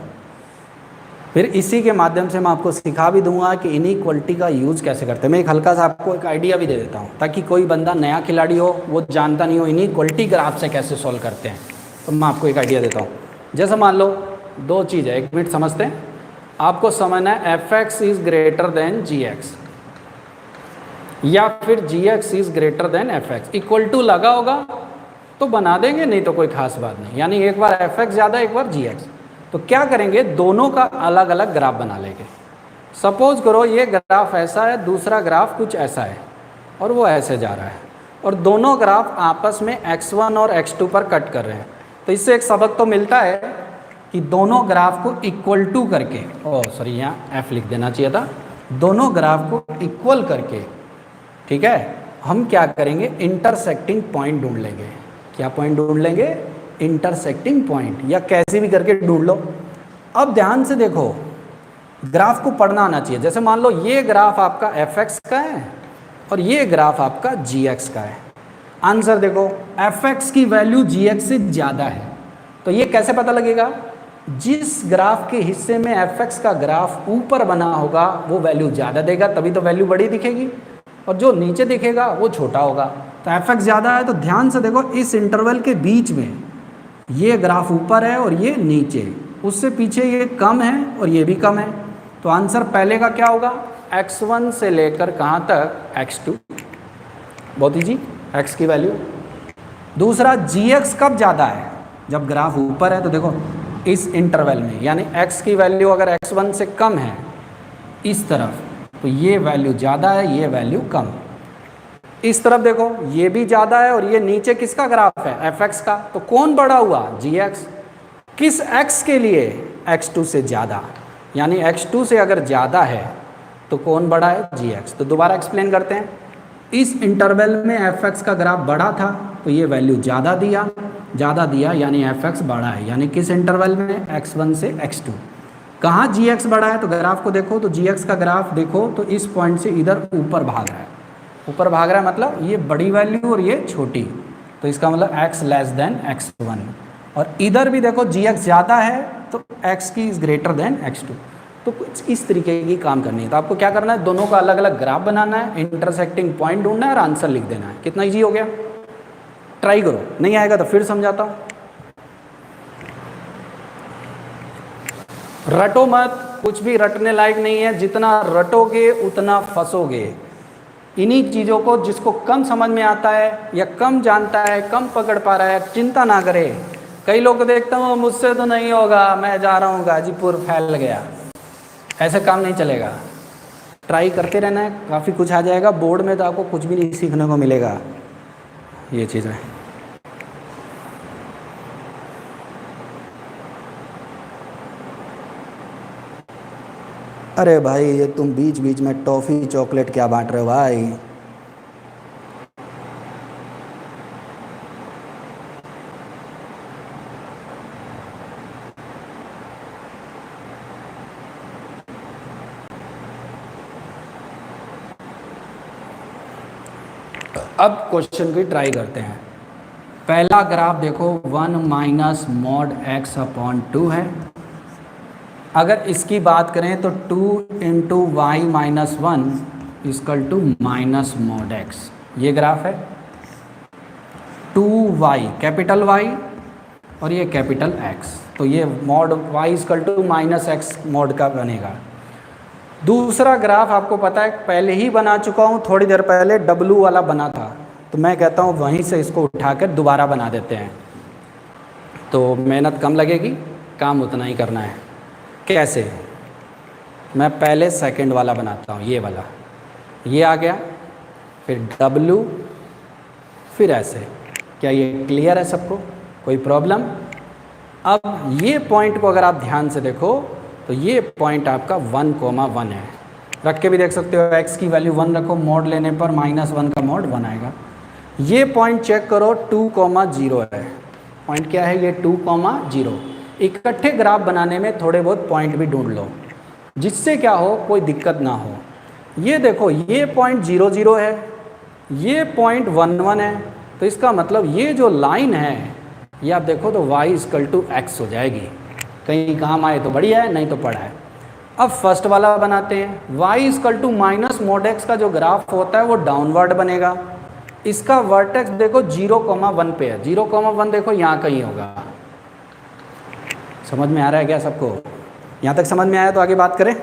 फिर इसी के माध्यम से मैं आपको सिखा भी दूंगा कि इनइक्वालिटी का यूज़ कैसे करते हैं। मैं एक हल्का सा आपको एक आइडिया भी दे देता हूँ, ताकि कोई बंदा नया खिलाड़ी हो, वो जानता नहीं हो इनइक्वालिटी ग्राफ से कैसे सॉल्व करते हैं। तो मैं आपको एक आइडिया देता हूँ। जैसे मान लो दो चीज़ है, 1 मिनट समझते हैं। आपको समझना है fx is greater than gx या फिर gx is greater than fx, equal to लगा होगा तो बना देंगे, नहीं तो कोई खास बात नहीं। यानी एक बार fx ज़्यादा, एक बार gx। तो क्या करेंगे, दोनों का अलग अलग ग्राफ बना लेंगे। सपोज करो ये ग्राफ ऐसा है, दूसरा ग्राफ कुछ ऐसा है, और वो ऐसे जा रहा है, और दोनों ग्राफ आपस में x1 और x2 पर कट कर रहे हैं। तो इससे एक सबक तो मिलता है कि दोनों ग्राफ को इक्वल टू करके, यहाँ f लिख देना चाहिए था, दोनों ग्राफ को इक्वल करके, ठीक है, हम क्या करेंगे, इंटरसेक्टिंग पॉइंट ढूंढ लेंगे। क्या पॉइंट ढूंढ लेंगे, इंटरसेक्टिंग पॉइंट, या कैसे भी करके ढूंढ लो। अब ध्यान से देखो, ग्राफ को पढ़ना आना चाहिए। जैसे मान लो ये ग्राफ आपका fx का है और ये ग्राफ आपका gx का है। आंसर देखो, fx की वैल्यू gx से ज़्यादा है, तो ये कैसे पता लगेगा, जिस ग्राफ के हिस्से में fx का ग्राफ ऊपर बना होगा वो वैल्यू ज़्यादा देगा, तभी तो वैल्यू बड़ी दिखेगी, और जो नीचे दिखेगा वो छोटा होगा। तो fx ज़्यादा है, तो ध्यान से देखो, इस इंटरवल के बीच में ये ग्राफ ऊपर है और ये नीचे, उससे पीछे ये कम है और ये भी कम है। तो आंसर पहले का क्या होगा, x1 से लेकर कहाँ तक, x2। बहुत ईजी, x की वैल्यू। दूसरा gx कब ज़्यादा है, जब ग्राफ ऊपर है तो देखो इस इंटरवल में, यानी x की वैल्यू अगर x1 से कम है इस तरफ तो ये वैल्यू ज़्यादा है, ये वैल्यू कम। इस तरफ देखो ये भी ज़्यादा है और ये नीचे किसका ग्राफ है, fx का, तो कौन बड़ा हुआ, gx। किस x के लिए, x2 से ज़्यादा, यानी x2 से अगर ज़्यादा है तो कौन बड़ा है, gx। तो दोबारा एक्सप्लेन करते हैं, इस इंटरवल में fx का ग्राफ बड़ा था तो ये वैल्यू ज़्यादा दिया यानी fx बड़ा है, यानी किस इंटरवल में, x1 से x2। कहाँ gx बड़ा है, तो ग्राफ को देखो तो gx का ग्राफ देखो तो इस पॉइंट से इधर ऊपर भाग रहा है, ऊपर भाग रहा है मतलब ये बड़ी वैल्यू और ये छोटी, तो इसका मतलब x लेस देन x1। और इधर भी देखो gx ज़्यादा है तो x की इज़ ग्रेटर देन x2। तो कुछ इस तरीके की काम करनी है। तो आपको क्या करना है, दोनों का अलग अलग ग्राफ बनाना है, इंटरसेक्टिंग पॉइंट ढूंढना है और आंसर लिख देना है। कितना ईजी हो गया, ट्राई करो, नहीं आएगा तो फिर समझाता हूँ। रटो मत, कुछ भी रटने लायक नहीं है, जितना रटोगे उतना फंसोगे। इन्हीं चीज़ों को जिसको कम समझ में आता है या कम जानता है, कम पकड़ पा रहा है, चिंता ना करे। कई लोग को देखता हूँ मुझसे तो नहीं होगा, मैं जा रहा हूँ गाजीपुर, फैल गया। ऐसे काम नहीं चलेगा, ट्राई करते रहना है, काफ़ी कुछ आ जाएगा। बोर्ड में तो आपको कुछ भी नहीं सीखने को मिलेगा ये चीज़ें। अरे भाई ये तुम बीच बीच में टॉफ़ी चॉकलेट क्या बांट रहे हो भाई। अब क्वेश्चन की ट्राई करते हैं। पहला ग्राफ देखो 1 माइनस मॉड x अपॉन 2 है। अगर इसकी बात करें तो 2 into y minus 1 equal to minus mod x, ये ग्राफ है। 2y कैपिटल y और ये कैपिटल x, तो ये mod y is equal to minus x mod का बनेगा। दूसरा ग्राफ आपको पता है पहले ही बना चुका हूँ, थोड़ी देर पहले W वाला बना था, तो मैं कहता हूँ वहीं से इसको उठाकर दोबारा बना देते हैं, तो मेहनत कम लगेगी, काम उतना ही करना है। कैसे, मैं पहले सेकंड वाला बनाता हूँ, ये वाला, ये आ गया, फिर W, फिर ऐसे। क्या ये क्लियर है सबको, कोई प्रॉब्लम? अब ये पॉइंट को अगर आप ध्यान से देखो तो ये पॉइंट आपका 1,1 है। रख के भी देख सकते हो, x की वैल्यू 1 रखो, मॉड लेने पर -1 का मॉड 1 आएगा। ये पॉइंट चेक करो 2,0 है। पॉइंट क्या है ये, 2,0। इकट्ठे ग्राफ बनाने में थोड़े बहुत पॉइंट भी ढूंढ लो, जिससे क्या हो, कोई दिक्कत ना हो। ये देखो ये पॉइंट 0,0 है, ये पॉइंट 1,1 है, तो इसका मतलब ये जो लाइन है ये आप देखो तो y इक्वल टू x हो जाएगी। कहीं काम आए तो बढ़िया है, नहीं तो पड़ा है। अब फर्स्ट वाला बनाते हैं, y equal to minus mod x का जो ग्राफ होता है वो डाउनवर्ड बनेगा। इसका वर्टेक्स देखो 0,1 पे है, 0,1 देखो यहाँ कहीं होगा। समझ में आ रहा है क्या सबको? यहाँ तक समझ में आया तो आगे बात करें।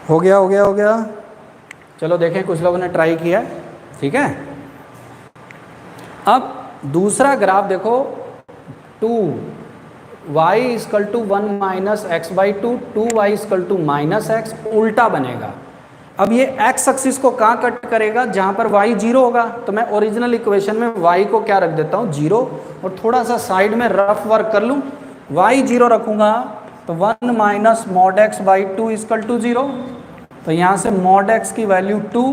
हो गया हो गया हो गया, चलो देखें, कुछ लोगों ने ट्राई किया, ठीक है। अब दूसरा ग्राफ देखो, 2y equal to 1 minus x/2, 2y equal to minus x, उल्टा बनेगा। अब ये x एक्सिस को कहाँ कट करेगा, जहाँ पर y 0 होगा, तो मैं ओरिजिनल इक्वेशन में y को क्या रख देता हूँ, 0, और थोड़ा सा साइड में रफ वर्क कर लूँ, y 0 रखूँगा तो 1 minus mod x/2 equal to 0, तो यहाँ से मॉड x की वैल्यू 2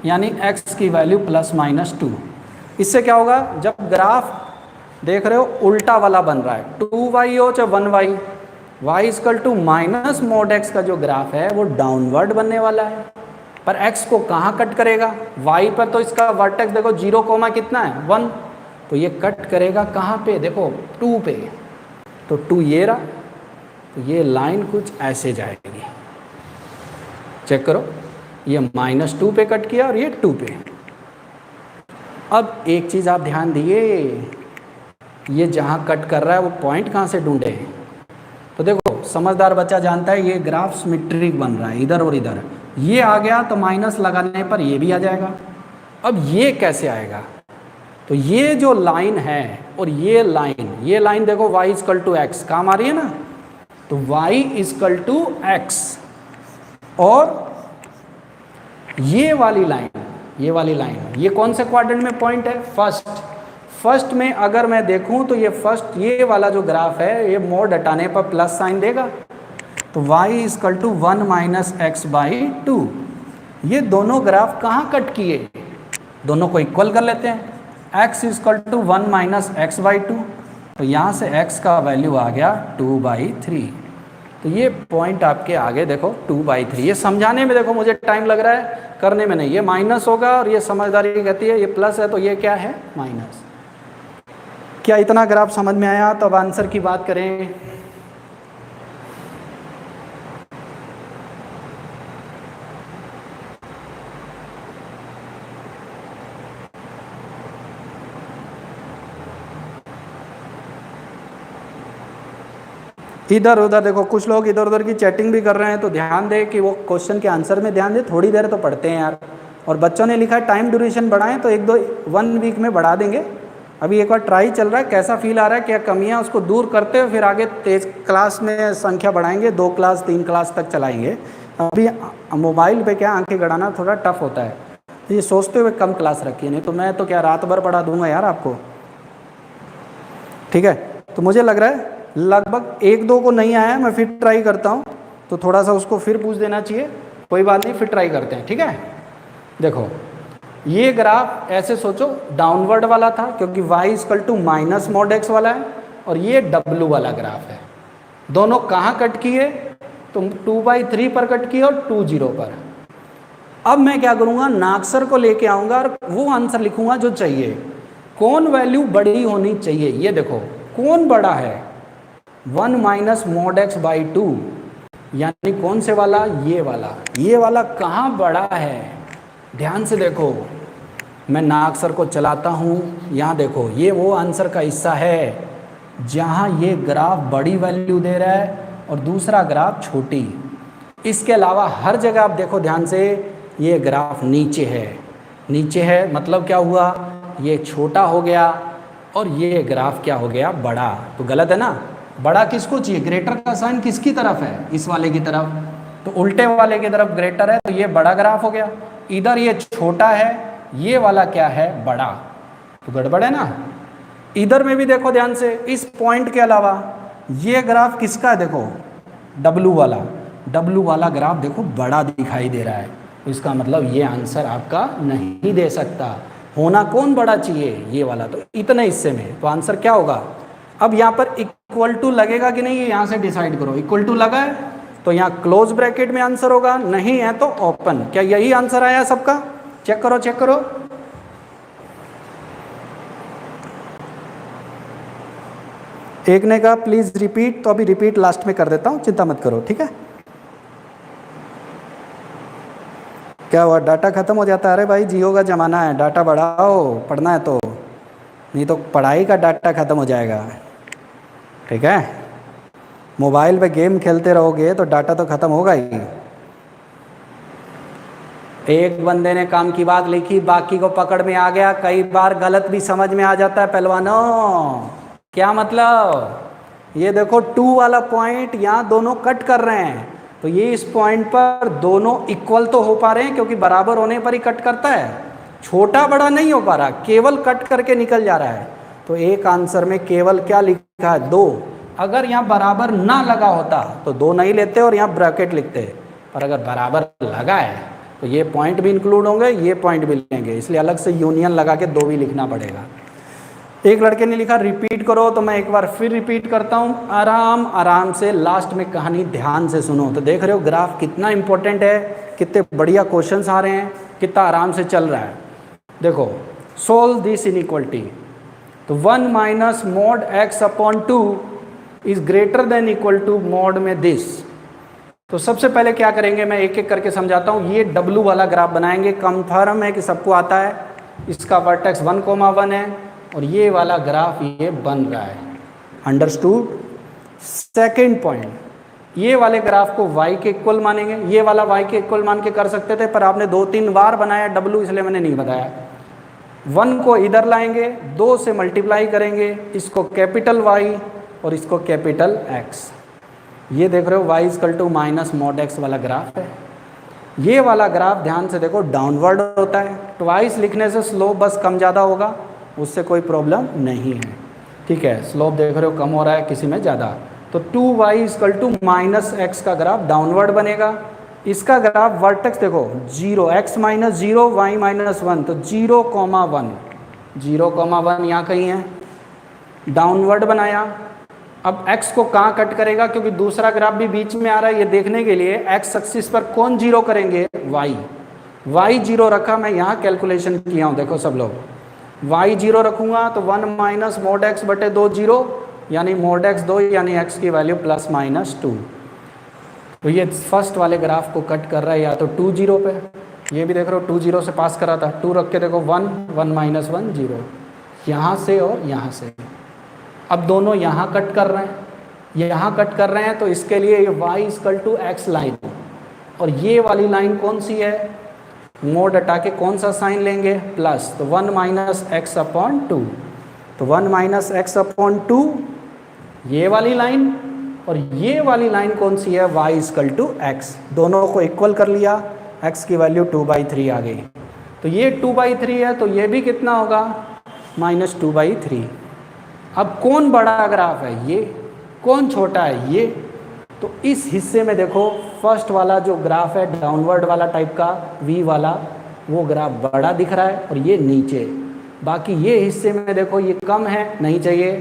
यानी x की वैल्यू ±2। इससे क्या होगा, जब ग्राफ देख रहे हो उल्टा वाला बन रहा है, 2y हो चाहे 1y, y equal to minus mod x का जो ग्राफ है वो डाउनवर्ड बनने वाला है। पर x को कहाँ कट करेगा, y पर तो इसका वर्टेक्स देखो 0, कितना है 1, तो ये कट करेगा कहाँ पे, देखो 2 पे, तो 2 ये रहा, तो ये लाइन कुछ ऐसे जाएगी। चेक करो, ये -2 पे कट किया और ये 2 पे। अब एक चीज़ आप ध्यान दिए, ये जहाँ कट कर रहा है वो पॉइंट कहाँ से ढूंढे। तो देखो समझदार बच्चा जानता है ये ग्राफ सिमेट्रिक बन रहा है, इधर और इधर। ये आ गया तो माइनस लगाने पर ये भी आ जाएगा। अब ये कैसे आएगा, तो ये जो लाइन है और ये लाइन देखो y इक्वल टू एक्स काम आ रही है ना, तो y इक्वल टू एक्स, और ये वाली लाइन ये कौन से क्वाड्रेंट में पॉइंट है, फर्स्ट में। अगर मैं देखूं तो ये वाला जो ग्राफ है ये मोड हटाने पर प्लस साइन देगा, तो y equal to 1 minus x by 2। ये दोनों ग्राफ कहाँ कट किए, दोनों को इक्वल कर लेते हैं। x equal to 1 minus x by 2, तो यहाँ से x का वैल्यू आ गया 2/3। तो ये पॉइंट आपके आगे देखो 2/3। ये समझाने में देखो मुझे टाइम लग रहा है, करने में नहीं। ये माइनस होगा और ये समझदारी कहती है ये प्लस है, तो ये क्या है माइनस। क्या इतना ग्राफ समझ में आया। तो अब आंसर की बात करें। इधर उधर देखो, कुछ लोग इधर उधर की चैटिंग भी कर रहे हैं, तो ध्यान दे कि वो क्वेश्चन के आंसर में ध्यान दे। थोड़ी देर तो पढ़ते हैं यार। और बच्चों ने लिखा है टाइम ड्यूरेशन बढ़ाएं, तो 1 वीक में बढ़ा देंगे। अभी एक बार ट्राई चल रहा है, कैसा फील आ रहा है, क्या कमियां, उसको दूर करते हुए फिर आगे तेज क्लास में संख्या बढ़ाएंगे, 2 क्लास 3 क्लास तक चलाएंगे। अभी मोबाइल पे क्या आंखें गड़ाना थोड़ा टफ होता है, ये सोचते हुए कम क्लास रखिए, नहीं तो मैं तो क्या रात भर पढ़ा दूंगा यार आपको। ठीक है, तो मुझे लग रहा है लगभग 1-2 को नहीं आया, मैं फिर ट्राई करता हूँ, तो थोड़ा सा उसको फिर पूछ देना चाहिए। कोई बात नहीं, फिर ट्राई करते हैं। ठीक है, देखो ये ग्राफ ऐसे सोचो डाउनवर्ड वाला था, क्योंकि y equal to minus mod x वाला है, और ये w वाला ग्राफ है। दोनों कहाँ कट किए, तो 2/3 पर कट किए और 2 0 पर। अब मैं क्या करूँगा, नाक्सर को लेके आऊँगा और वो आंसर लिखूँगा जो चाहिए। कौन वैल्यू बड़ी होनी चाहिए, ये देखो कौन बड़ा है, 1 माइनस मॉड एक्स बाई 2, यानी कौन से वाला, ये वाला कहाँ बड़ा है। ध्यान से देखो, मैं नाक्सर को चलाता हूँ, यहाँ देखो ये वो आंसर का हिस्सा है जहाँ ये ग्राफ बड़ी वैल्यू दे रहा है और दूसरा ग्राफ छोटी। इसके अलावा हर जगह आप देखो ध्यान से, ये ग्राफ नीचे है, मतलब क्या हुआ, ये छोटा हो गया और ये ग्राफ क्या हो गया, बड़ा। तो गलत है ना, बड़ा किसको चाहिए, ग्रेटर का साइन किसकी तरफ है, इस वाले की तरफ, तो उल्टे वाले की तरफ ग्रेटर है, तो ये बड़ा ग्राफ हो गया। इधर ये छोटा है, ये वाला क्या है, बड़ा, तो गड़बड़ है ना। इधर में भी देखो ध्यान से, इस पॉइंट के अलावा ये ग्राफ किसका है, देखो W वाला ग्राफ देखो बड़ा दिखाई दे रहा है, तो इसका मतलब ये आंसर आपका नहीं दे सकता। होना कौन बड़ा चाहिए, ये वाला, तो इतने हिस्से में, तो आंसर क्या होगा। अब यहाँ पर इक्वल टू लगेगा कि नहीं, यहाँ से डिसाइड करो। इक्वल टू लगा है तो यहाँ क्लोज ब्रैकेट में आंसर होगा, नहीं है तो ओपन। क्या यही आंसर आया सबका, चेक करो। एक ने कहा प्लीज रिपीट, तो अभी रिपीट लास्ट में कर देता हूँ, चिंता मत करो। ठीक है, क्या हुआ, डाटा खत्म हो जाता है। अरे भाई जियो का जमाना है, डाटा बढ़ाओ, पढ़ना है तो, नहीं तो पढ़ाई का डाटा खत्म हो जाएगा। ठीक है, मोबाइल पे गेम खेलते रहोगे तो डाटा तो खत्म होगा ही। एक बंदे ने काम की बात लिखी, बाकी को पकड़ में आ गया, कई बार गलत भी समझ में आ जाता है पहलवानों। क्या मतलब, ये देखो 2 वाला पॉइंट, यहाँ दोनों कट कर रहे हैं, तो ये इस पॉइंट पर दोनों इक्वल तो हो पा रहे हैं, क्योंकि बराबर होने पर ही कट करता है, छोटा बड़ा नहीं हो पा रहा, केवल कट करके निकल जा रहा है। तो एक आंसर में केवल क्या लिखा है, 2। अगर यहाँ बराबर ना लगा होता तो 2 नहीं लेते और यहाँ ब्रैकेट लिखते, पर अगर बराबर लगा है तो ये पॉइंट भी इंक्लूड होंगे, ये पॉइंट भी लेंगे, इसलिए अलग से यूनियन लगा के 2 भी लिखना पड़ेगा। एक लड़के ने लिखा रिपीट करो, तो मैं एक बार फिर रिपीट करता हूँ। आराम से लास्ट में कहानी ध्यान से सुनो। तो देख रहे हो ग्राफ कितना इंपॉर्टेंट है, कितने बढ़िया क्वेश्चंस आ रहे हैं, कितना आराम से चल रहा है। देखो सोल्व दिस इनइक्वालिटी, तो 1 minus mod x upon 2 is greater than equal to mod में दिस। तो सबसे पहले क्या करेंगे, मैं एक एक करके समझाता हूँ। ये W वाला ग्राफ बनाएंगे, कंफर्म है कि सबको आता है। इसका वर्टेक्स 1,1 है, और ये वाला ग्राफ ये बन रहा है। अंडरस्टूड? सेकेंड पॉइंट, ये वाले ग्राफ को y के इक्वल मानेंगे, ये वाला y के इक्वल मान के कर सकते थे, पर आपने 2-3 बार बनाया w, इसलिए मैंने नहीं बताया। 1 को इधर लाएंगे, 2 से मल्टीप्लाई करेंगे, इसको कैपिटल Y और इसको कैपिटल X। ये देख रहे हो y equal to minus mod x वाला ग्राफ है। ये वाला ग्राफ ध्यान से देखो डाउनवर्ड होता है, ट्वाइस लिखने से स्लोप बस कम ज़्यादा होगा, उससे कोई प्रॉब्लम नहीं है। ठीक है, स्लोप देख रहे हो कम हो रहा है, किसी में ज़्यादा, तो 2y equal to minus x का ग्राफ डाउनवर्ड बनेगा। इसका ग्राफ वर्टेक्स देखो 0, x माइनस 0, y माइनस 1, तो 0,1, 0,1 यहाँ कहीं है, डाउनवर्ड बनाया। अब x को कहाँ कट करेगा, क्योंकि दूसरा ग्राफ भी बीच में आ रहा है, ये देखने के लिए x एक्सिस पर कौन जीरो करेंगे, y 0 रखा, मैं यहाँ कैलकुलेशन किया हूँ, देखो सब लोग, y 0 रखूँगा तो 1 माइनस मोड x बटे 2 0, यानी मोड x 2, यानी x की वैल्यू प्लस माइनस 2। तो ये फर्स्ट वाले ग्राफ को कट कर रहा है या तो 2 0 पे, ये भी देख रहे हो 2 0 से पास करा था, 2 रख के देखो 1 1 माइनस 1 0, यहाँ से और यहाँ से। अब दोनों यहाँ कट कर रहे हैं, यहाँ कट कर रहे हैं, तो इसके लिए ये y equal to x line, और ये वाली लाइन कौन सी है, मोड हटा के कौन सा साइन लेंगे, प्लस, तो 1 माइनस एक्स अपॉन 2, तो 1 माइनस एक्स अपॉन 2 ये वाली लाइन, और ये वाली लाइन कौन सी है, y इक्वल टू x। दोनों को इक्वल कर लिया, x की वैल्यू 2/3 आ गई, तो ये 2/3 है, तो ये भी कितना होगा, माइनस 2/3। अब कौन बड़ा ग्राफ है, ये, कौन छोटा है, ये। तो इस हिस्से में देखो फर्स्ट वाला जो ग्राफ है डाउनवर्ड वाला टाइप का v वाला, वो ग्राफ बड़ा दिख रहा है और ये नीचे। बाकी ये हिस्से में देखो ये कम है, नहीं चाहिए,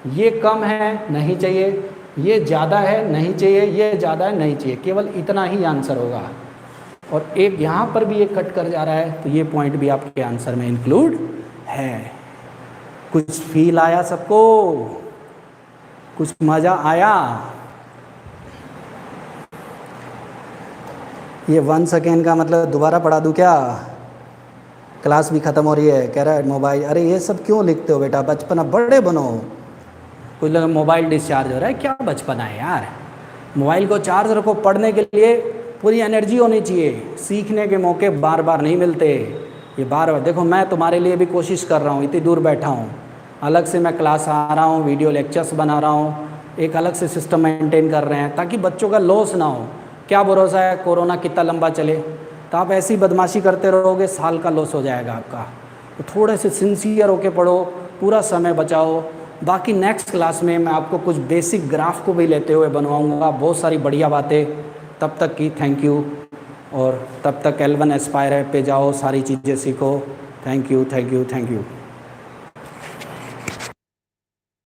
ये कम है, नहीं चाहिए, ये ज़्यादा है, नहीं चाहिए, ये ज़्यादा है, नहीं चाहिए, केवल इतना ही आंसर होगा। और एक यहाँ पर भी एक कट कर जा रहा है, तो ये पॉइंट भी आपके आंसर में इंक्लूड है। कुछ फील आया सबको, कुछ मज़ा आया? ये 1 सेकेंड का मतलब दोबारा पढ़ा दूँ क्या? क्लास भी ख़त्म हो रही है, कह रहा है मोबाइल, अरे ये सब क्यों लिखते हो बेटा, बचपना बड़े बनो। कुछ लोग मोबाइल डिस्चार्ज हो रहा है, क्या बचपना है यार, मोबाइल को चार्ज रखो, पढ़ने के लिए पूरी एनर्जी होनी चाहिए, सीखने के मौके बार बार नहीं मिलते। ये बार बार देखो, मैं तुम्हारे लिए भी कोशिश कर रहा हूँ, इतनी दूर बैठा हूँ, अलग से मैं क्लास आ रहा हूँ, वीडियो लेक्चर्स बना रहा हूँ, एक अलग से सिस्टम मेंटेन कर रहे हैं ताकि बच्चों का लॉस ना हो। क्या भरोसा है कोरोना कितना लंबा चले, तो आप ऐसी बदमाशी करते रहोगे, साल का लॉस हो जाएगा आपका। तो थोड़े से सिंसियर होके पढ़ो, पूरा समय बचाओ। बाकी नेक्स्ट क्लास में मैं आपको कुछ बेसिक ग्राफ को भी लेते हुए बनवाऊँगा, बहुत सारी बढ़िया बातें। तब तक की थैंक यू, और तब तक L1 एस्पायर ऐप पे जाओ, सारी चीज़ें सीखो। Thank you, thank you, thank you.